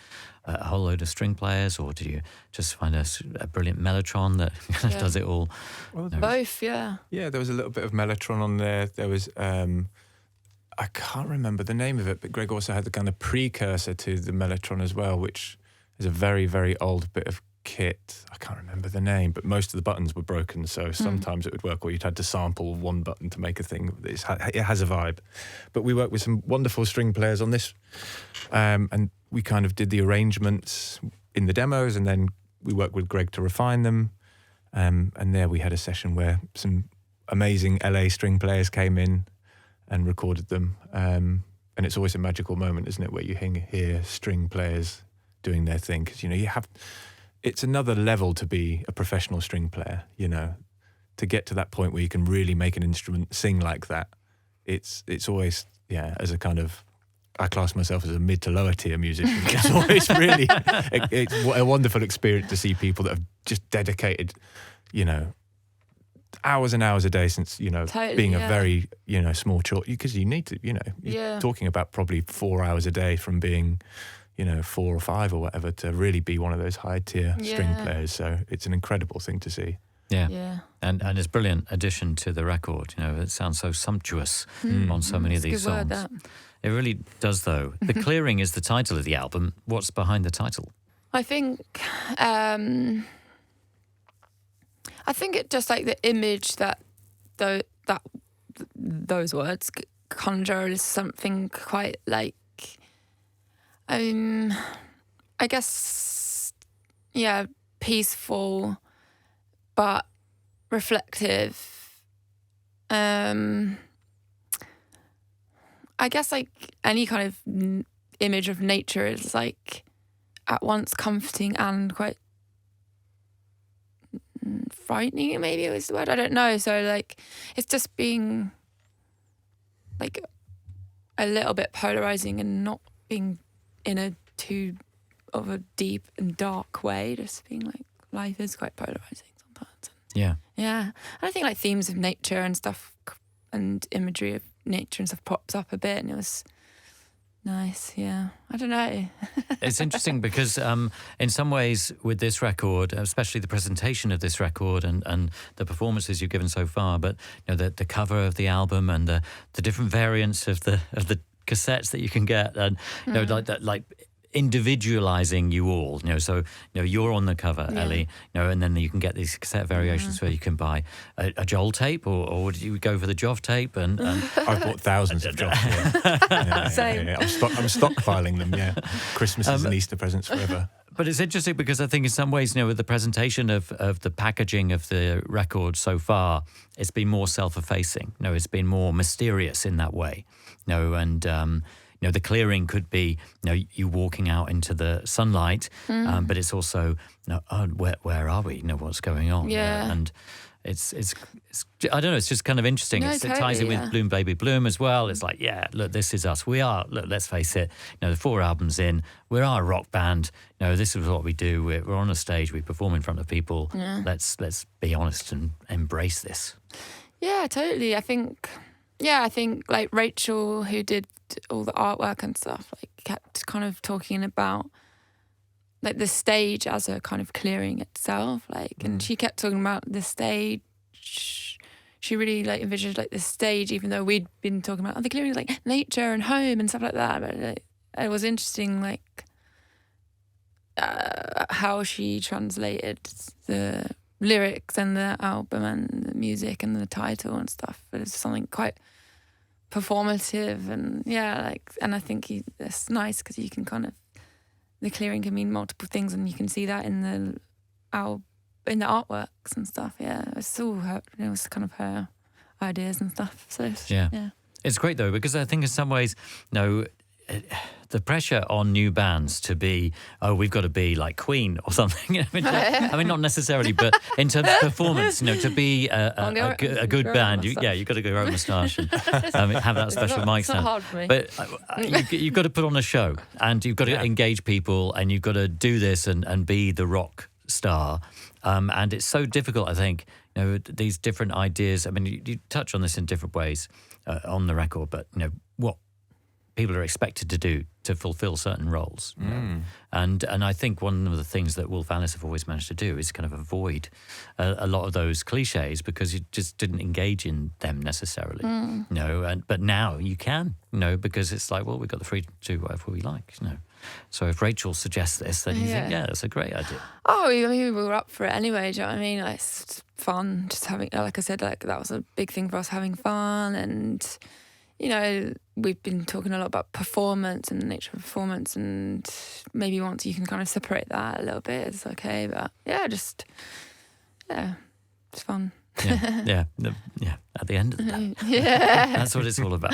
a whole load of string players, or did you just find a brilliant mellotron that does it all? Well, both, yeah. Yeah, there was a little bit of mellotron on there. There was, I can't remember the name of it, but Greg also had the kind of precursor to the mellotron as well, which is a very, very old bit of kit. I can't remember the name, but most of the buttons were broken, so sometimes it would work, or you'd had to sample one button to make a thing. It has a vibe. But we worked with some wonderful string players on this, and we kind of did the arrangements in the demos, and then we worked with Greg to refine them. And there we had a session where some amazing LA string players came in and recorded them. And it's always a magical moment, isn't it, where you hear string players doing their thing, because it's another level to be a professional string player, to get to that point where you can really make an instrument sing like that. It's always, as a kind of, I class myself as a mid to lower tier musician. It's always really, it's a wonderful experience to see people that have just dedicated, hours and hours a day since, totally, being a very, small child, because you need to, you're talking about probably 4 hours a day from being, 4 or 5 or whatever, to really be one of those high tier string players. So it's an incredible thing to see. Yeah. And it's a brilliant addition to the record. It sounds so sumptuous on so many of these songs. Word, it really does, though. The Clearing is the title of the album. What's behind the title? I think it just like the image that those words conjure is something quite like, I guess, peaceful but reflective. I guess like any kind of image of nature is like at once comforting and quite frightening, maybe was the word. I don't know. So like it's just being like a little bit polarizing and not being in a too of a deep and dark way, just being like life is quite polarizing sometimes. Yeah. And I think like themes of nature and stuff and imagery of nature and stuff pops up a bit, and it was nice. I don't know. It's interesting because in some ways with this record, especially the presentation of this record and the performances you've given so far, but the cover of the album and the different variants of the cassettes that you can get, and like individualizing you all, so you're on the cover, Ellie, and then you can get these cassette variations where you can buy a Joel tape, or did you go for the Joff tape? And I've bought thousands of Joff. Same. I'm stockpiling them. Christmases and Easter presents forever. But it's interesting because I think in some ways, with the presentation of the packaging of the record so far, it's been more self-effacing. It's been more mysterious in that way. And the clearing could be you walking out into the sunlight, but it's also where are we? What's going on? Yeah. And it's I don't know. It's just kind of interesting. No, It ties in totally, with Bloom Baby Bloom as well. It's like, look, this is us. We are. Look, let's face it. The 4 albums in, we're a rock band. This is what we do. We're on a stage. We perform in front of people. Yeah. Let's be honest and embrace this. Yeah, totally. I think like Rachel, who did all the artwork and stuff, like kept kind of talking about like the stage as a kind of clearing itself, and she kept talking about the stage. She really like envisioned like the stage, even though we'd been talking about the clearing, like nature and home and stuff like that. But it was interesting, like how she translated the lyrics and the album and the music and the title and stuff. But it's something quite performative and and I think it's nice because you can kind of, the clearing can mean multiple things, and you can see that in the artworks and stuff. It's all her, it was kind of her ideas and stuff. So It's great though, because I think in some ways, the pressure on new bands to be, we've got to be like Queen or something. I mean, not necessarily, but in terms of performance, to be a good band, you've got to grow a moustache and have that special mic It's not stand. hard for me. But you've got to put on a show, and you've got to engage people, and you've got to do this and be the rock star. And it's so difficult, I think, these different ideas. I mean, you touch on this in different ways on the record, but what people are expected to do to fulfill certain roles. And I think one of the things that Wolf Alice have always managed to do is kind of avoid a lot of those cliches, because you just didn't engage in them necessarily. But now you can, because it's like, well, we've got the freedom to do whatever we like. So if Rachel suggests this, then you think, that's a great idea. Oh, I mean, we were up for it anyway. Do you know what I mean? Like, it's fun, just having, like I said, like that was a big thing for us, having fun. And we've been talking a lot about performance and the nature of performance, and maybe once you can kind of separate that a little bit, it's okay. But it's fun. At the end of the day, that's what it's all about.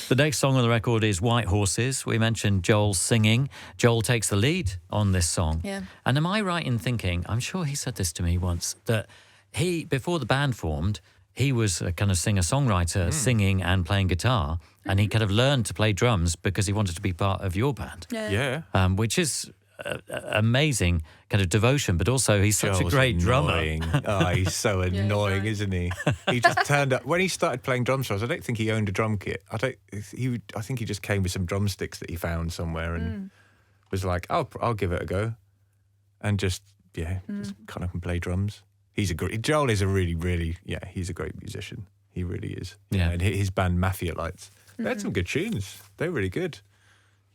The next song on the record is White Horses. We mentioned Joel singing. Joel takes the lead on this song. And am I right in thinking, I'm sure he said this to me once, that he, before the band formed, he was a kind of singer-songwriter, singing and playing guitar, and he kind of learned to play drums because he wanted to be part of your band. Which is amazing kind of devotion, but also he's such Joel's a great annoying. drummer. He's so annoying, isn't he? He just turned up when he started playing drum solos. I don't think he owned a drum kit. I think he just came with some drumsticks that he found somewhere and was like, I'll give it a go, and just kind of can play drums. Joel is a really, he's a great musician. He really is. And his band Mafia Lights, they had some good tunes. They're really good.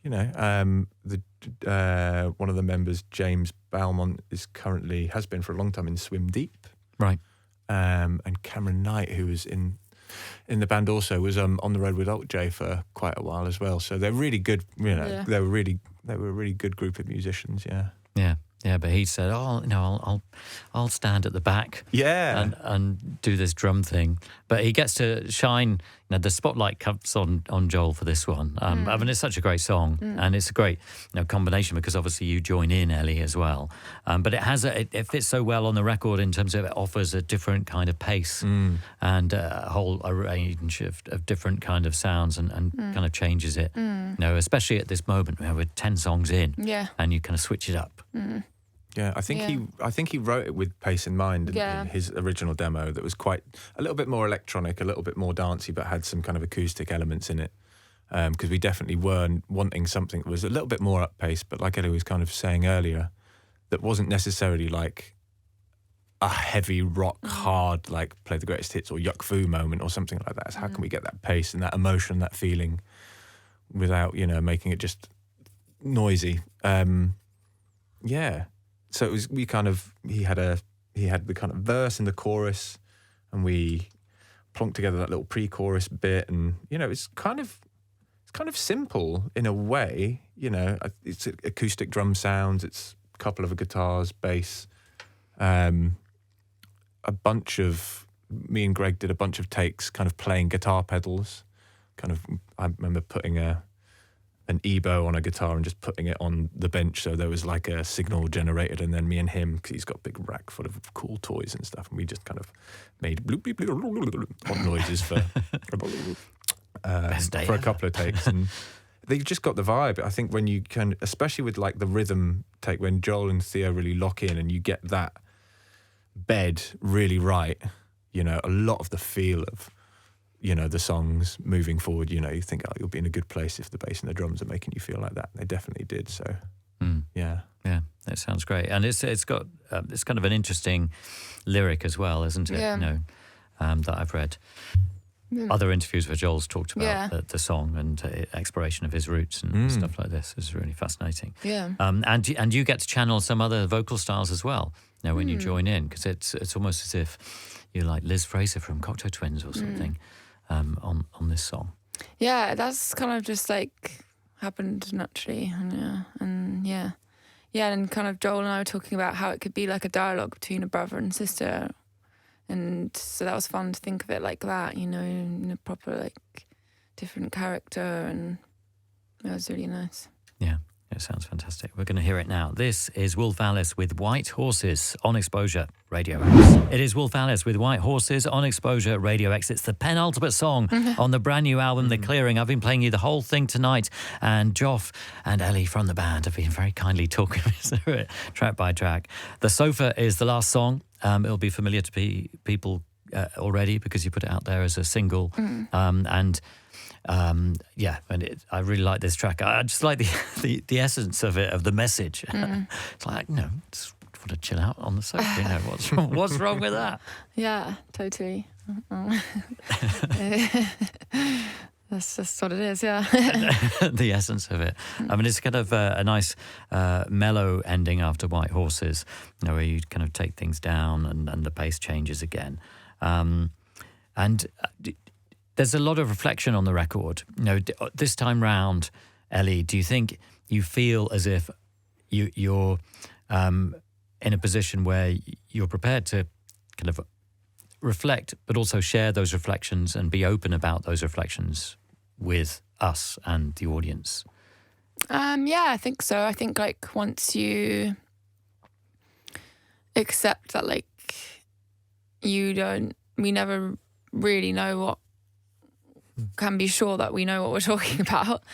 One of the members, James Balmont, has been for a long time in Swim Deep. Right. And Cameron Knight, who was in the band also, was on the road with Alt J for quite a while as well. So they're really good. They were a really good group of musicians. Yeah, but he said, I'll stand at the back and do this drum thing. But he gets to shine, the spotlight comes on Joel for this one. I mean, it's such a great song, and it's a great combination, because obviously you join in, Ellie, as well. But it fits so well on the record in terms of it offers a different kind of pace and a whole range of different kind of sounds and kind of changes it. Especially at this moment where we're 10 songs in and you kind of switch it up. Yeah, I think he wrote it with pace in mind in his original demo that was quite a little bit more electronic, a little bit more dancey, but had some kind of acoustic elements in it. Because we definitely weren't wanting something that was a little bit more up pace, but like Ellie was kind of saying earlier, that wasn't necessarily like a heavy rock, hard, like Play the Greatest Hits or Yuck Fu moment or something like that. So how can we get that pace and that emotion, that feeling, without making it just noisy? So it was, he had the kind of verse and the chorus, and we plonked together that little pre-chorus bit, and it's kind of kind of simple in a way, you know. It's acoustic drum sounds, it's a couple of guitars, bass, a bunch of, me and Greg did a bunch of takes kind of playing guitar pedals, I remember putting an EBO on a guitar and just putting it on the bench so there was like a signal generated, and then me and him, because he's got a big rack full of cool toys and stuff, and we just kind of made bloop, bloop, bloop, bloop, bloop, odd noises for a couple of takes, and they just got the vibe. I think when you can, especially with like the rhythm take, when Joel and Theo really lock in and you get that bed really right, you know, a lot of the feel of, you know, the songs moving forward, you know, you think, oh, you'll be in a good place if the bass and the drums are making you feel like that. They definitely did. So, yeah, that sounds great, and it's got it's kind of an interesting lyric as well, isn't it? Yeah. You know, that I've read. Other interviews where Joel's talked about the song and exploration of his roots and stuff like this is really fascinating. Yeah. And you get to channel some other vocal styles as well. You know, when you join in, because it's almost as if you're like Liz Fraser from Cocteau Twins or something on this song. Yeah, that's kind of just like happened naturally, and kind of Joel and I were talking about how it could be like a dialogue between a brother and sister. And so that was fun to think of it like that, you know, in a proper, like, different character, and it was really nice. Yeah, it sounds fantastic. We're going to hear it now. This is Wolf Alice with White Horses on X-Posure Radio X. It is Wolf Alice with White Horses on X-Posure Radio X. It's the penultimate song on the brand new album, The Clearing. I've been playing you the whole thing tonight, and Joff and Ellie from the band have been very kindly talking me through it track by track. The Sofa is the last song. It'll be familiar to people already because you put it out there as a single. I really like this track. I just like the essence of it, of the message. It's like, no, just want to chill out on the sofa. You know, what's wrong with that? Yeah, totally. That's just what it is, yeah. The essence of it. I mean, it's kind of a nice mellow ending after White Horses, you know, where you kind of take things down and the pace changes again. And there's a lot of reflection on the record. You know, this time round, Ellie, do you think you feel as if you're in a position where you're prepared to kind of reflect, but also share those reflections and be open about those reflections with us and the audience? Yeah, I think so. I think, like, once you accept that, like, we never really know what, can be sure that we know what we're talking about,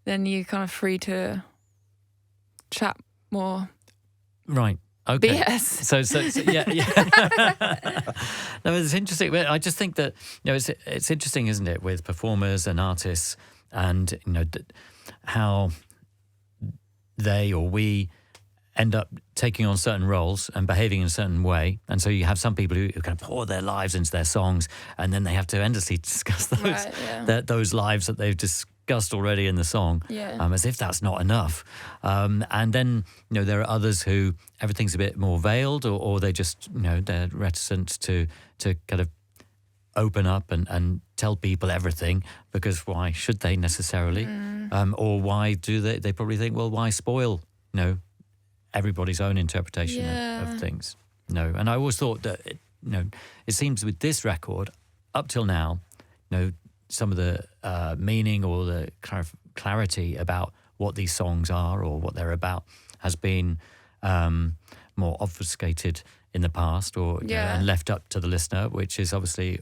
then you're kind of free to chat more. Right. Okay. BS. So yeah. No, it's interesting. I just think that, you know, it's interesting, isn't it, with performers and artists, and, you know, how they or we end up taking on certain roles and behaving in a certain way. And so you have some people who kind of pour their lives into their songs, and then they have to endlessly discuss those lives that they've discussed already in the song, as if that's not enough. And then, you know, there are others who everything's a bit more veiled, or they just, you know, they're reticent to kind of open up and tell people everything, because why should they necessarily? Or why do they probably think, well, why spoil, you know, everybody's own interpretation of things? No. And I always thought that, you know, it seems with this record, up till now, you know, some of the meaning or the kind of clarity about what these songs are or what they're about has been more obfuscated in the past, or you know, and left up to the listener, which is obviously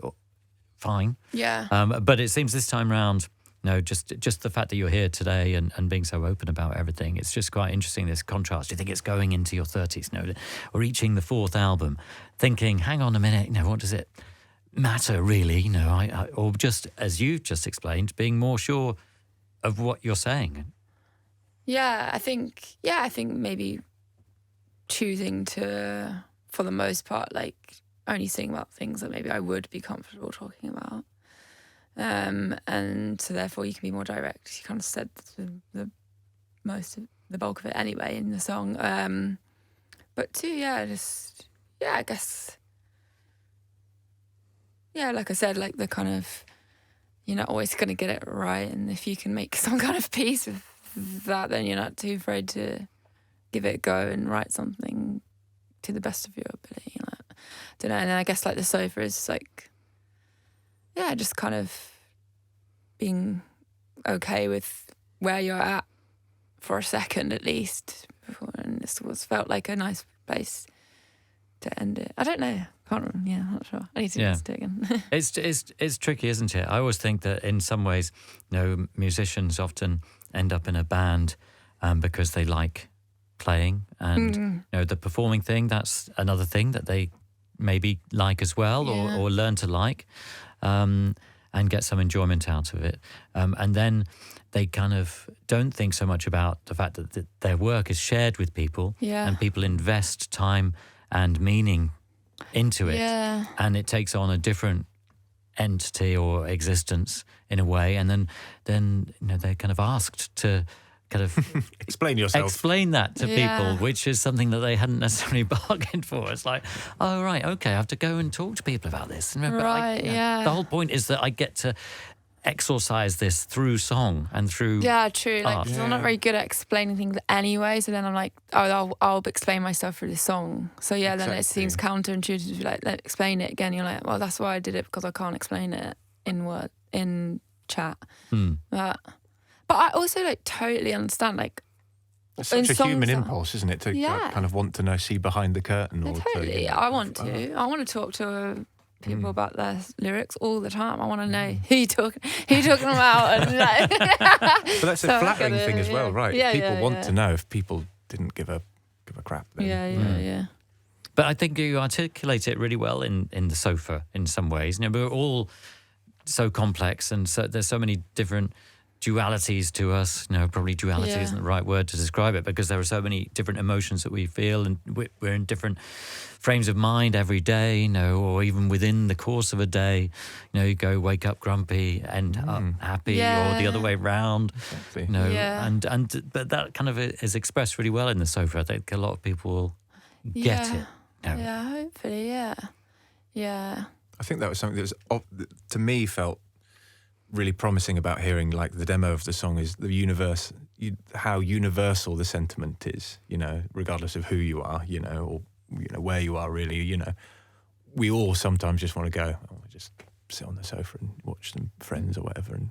fine. But it seems this time round, you know, just the fact that you're here today and being so open about everything, it's just quite interesting, this contrast. Do you think it's going into your 30s, you know, reaching the 4th album, thinking, hang on a minute, you know, what does it matter really, you know, or just, as you've just explained, being more sure of what you're saying? I think maybe choosing to, for the most part, like, only sing about things that maybe I would be comfortable talking about, and so therefore you can be more direct. You kind of said the bulk of it anyway in the song, but too, I guess, like I said, like the kind of, you're not always going to get it right. And if you can make some kind of peace with that, then you're not too afraid to give it a go and write something to the best of your ability. Like, I don't know. And then I guess like the sofa is like, yeah, just kind of being okay with where you're at for a second at least. And this felt like a nice place to end it. I don't know. Can't remember. Yeah, I'm not sure. I need to listen to it again. It's tricky, isn't it? I always think that in some ways, musicians often end up in a band because they like playing, and the performing thing, that's another thing that they maybe like as well, or learn to like, and get some enjoyment out of it. And then they kind of don't think so much about the fact that their work is shared with people, and people invest time and meaning into it, and it takes on a different entity or existence in a way, and then they're kind of asked to kind of explain that to people, which is something that they hadn't necessarily bargained for. It's like, oh right, okay, I have to go and talk to people about this. And the whole point is that I get to exorcise this through song and through true. Like, 'cause I'm not very good at explaining things anyway, so then I'm like, I'll explain myself through the song. So then it seems counterintuitive to be like, explain it again. You're like, well, that's why I did it, because I can't explain it in chat. But I also like totally understand, like, it's such a human impulse, isn't it, to kind of want to know, see behind the curtain. Or totally. I want to talk to people about their lyrics all the time. I want to know who you're talking about. And but that's a flattering thing as well, right? People want to know. If people didn't give a crap, then But I think you articulate it really well in the sofa in some ways. We're all so complex, and so there's so many different dualities to us. Probably duality isn't the right word to describe it, because there are so many different emotions that we feel, and we're in different frames of mind every day, or even within the course of a day. You go wake up grumpy, end up happy, or the other way round. Exactly. But that kind of is expressed really well in the sofa. I think a lot of people will get it. Yeah, hopefully, yeah. I think that was something that was, to me, felt really promising about hearing like the demo of the song, is the universe, how universal the sentiment is, regardless of who you are, or where you are really, we all sometimes just want to go, just sit on the sofa and watch some Friends or whatever, and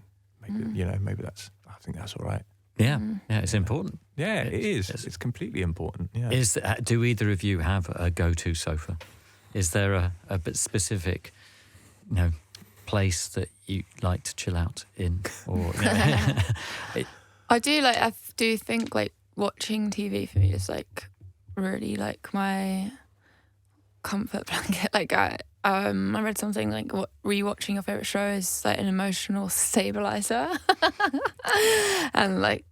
maybe I think that's all right. Yeah, it's important. Yeah, it is. It's completely important. Yeah. Do either of you have a go-to sofa? Is there a bit specific, place that you like to chill out in, or I do think like watching TV for me is like really like my comfort blanket. Like I read something like rewatching your favorite show is like an emotional stabiliser. And like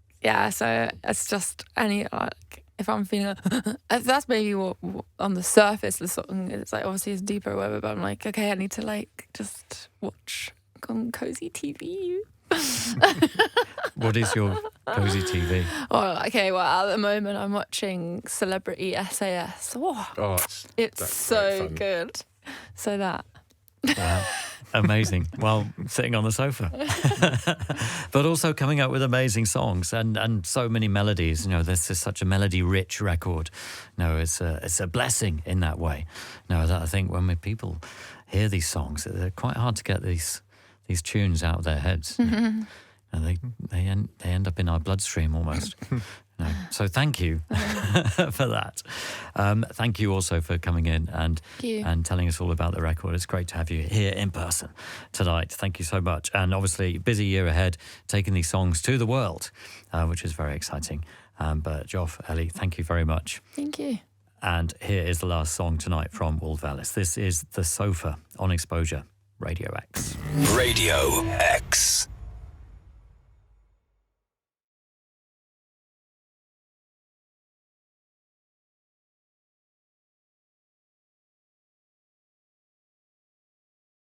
so it's just if I'm feeling that's maybe what on the surface the song, it's like obviously it's deeper or whatever, but I'm like, okay, I need to like just watch cozy TV. What is your cozy TV? Well, at the moment I'm watching Celebrity SAS. It's so good. So that. Wow. Amazing. Well, sitting on the sofa. But also coming up with amazing songs and so many melodies. This is such a melody-rich record. It's a blessing in that way. That I think when people hear these songs, they're quite hard to get these tunes out of their heads. And they end up in our bloodstream almost. So thank you for that. Thank you also for coming in and telling us all about the record. It's great to have you here in person tonight. Thank you so much. And obviously, busy year ahead, taking these songs to the world, which is very exciting. But Joff, Ellie, thank you very much. Thank you. And here is the last song tonight from Wolf Alice. This is The Sofa on X-Posure, Radio X. Radio X.